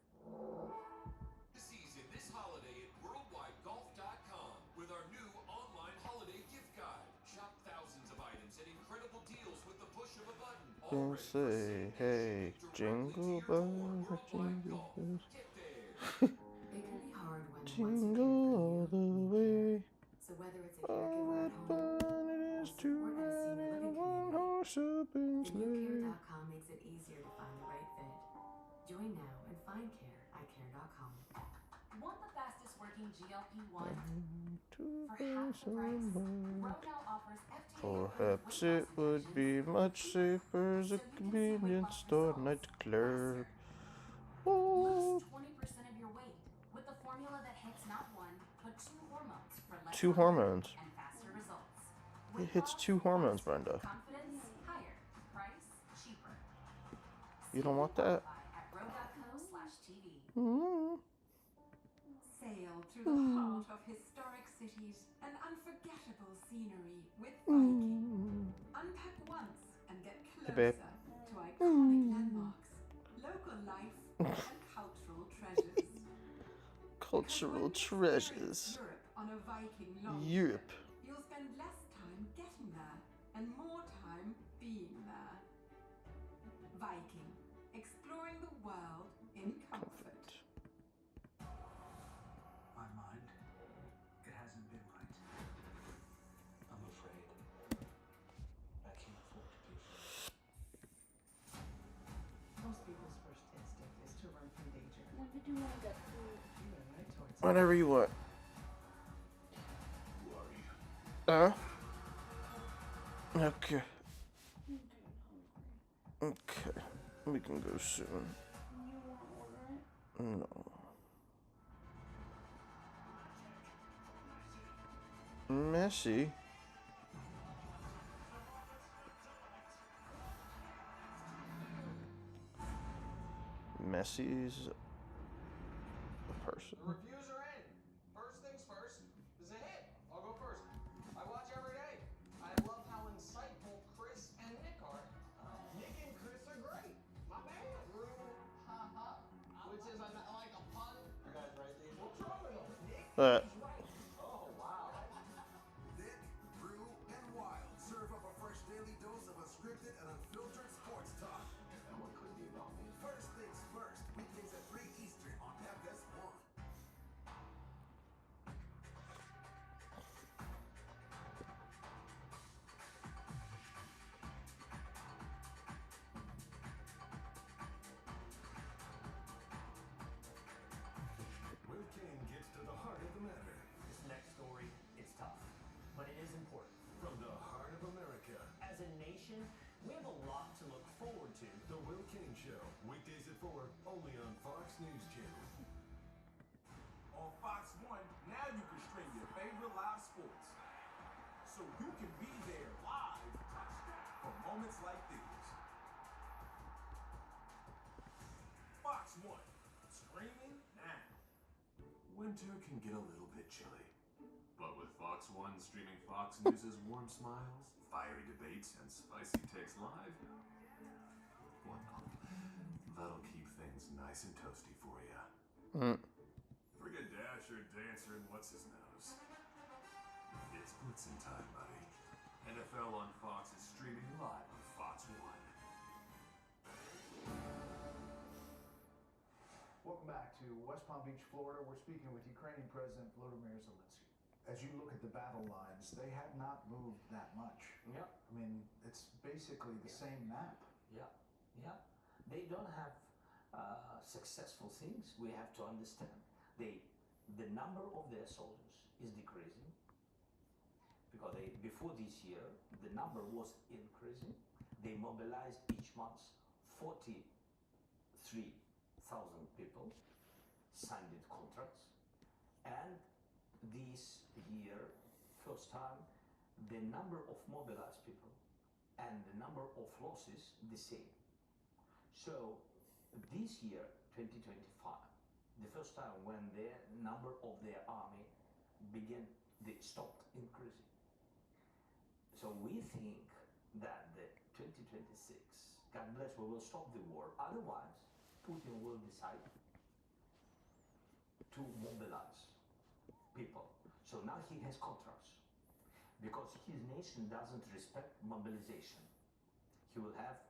Season this holiday at worldwidegolf.com with our new online holiday gift guide. Shop thousands of items and incredible deals with the push of a button. Can say, hey, jingle bells, jingle bells. It can be hard when Jingle all the way. So whether it's a caregiver at home It is to ride in a one-horse open sleigh. TheNewCare.com makes it easier to find the right fit. Join now and find care at care.com. Want the fastest working GLP-1? To For half the price, someone. Roe now offers FDA Perhaps it would be much safer as a convenience store nightclub. Oh. Lose 20% of your weight with the formula that hits not one, but 2 hormones for less 2 hormones. and faster results. It hits 2 hormones, Brenda. Confidence higher, price cheaper. You don't want that? At roe.co/TV. Sail through the heart of historic cities and unforgettable scenery with Viking. Unpack once and get Hey, babe. closer to iconic landmarks, local life, and cultural treasures. Cultural treasures. Europe on a Viking long Europe. trip. You'll spend less time getting there and more time being there. Viking, exploring the world in comfort. My mind, it hasn't been right. I'm afraid I can't afford to pay for it. Most people's first instinct is to run from danger. When did you want that food? You went right towards it. Whatever you want. Who are you? Okay. I'm getting hungry. Okay. We can go soon. You want to order it? No. Messy. Messy's a person. The reviews are in. First things first, is a hit. I'll go first. I watch every day. I love how insightful Chris and Nick are. Nick and Chris are great. My man. True. Ha ha But Oh, wow. Thick, Brew, and Wild serve up a fresh daily dose of unscripted and unfiltered sports talk. And what could be about me? First things first, weekdays at 3 Eastern on FS1. Will King gets to the heart of the matter. This next story, it's tough, but it is important. From the heart of America, As a nation, we have a lot to look forward to. The Will King Show, weekdays at 4, only on Fox News Channel. On Fox 1, now you can stream your favorite live sports. So you can be there live for moments like these. Fox 1, streaming now. Winter can get a little bit chilly. But with Fox One streaming Fox News' warm smiles, fiery debates, and spicy takes live, well, that'll keep things nice and toasty for you. Forget Dasher, Dancer, and what's his nose. It's blitzing time, buddy. NFL on Fox is streaming live on Fox One. Welcome back to West Palm Beach, Florida. We're speaking with Ukrainian President Volodymyr Zelensky. As you look at the battle lines, they have not moved that much. Yeah. I mean, it's basically the same map. Yeah, yeah. They don't have successful things. We have to understand. The number of their soldiers is decreasing because before this year the number was increasing. They mobilized each month 43,000 people, signed it contracts, and this year, first time, the number of mobilized people and the number of losses the same. So this year, 2025, the first time when the number of their army they stopped increasing. So we think that the 2026, God bless, we will stop the war. Otherwise, Putin will decide to mobilize people. So now he has contracts. Because his nation doesn't respect mobilization, he will have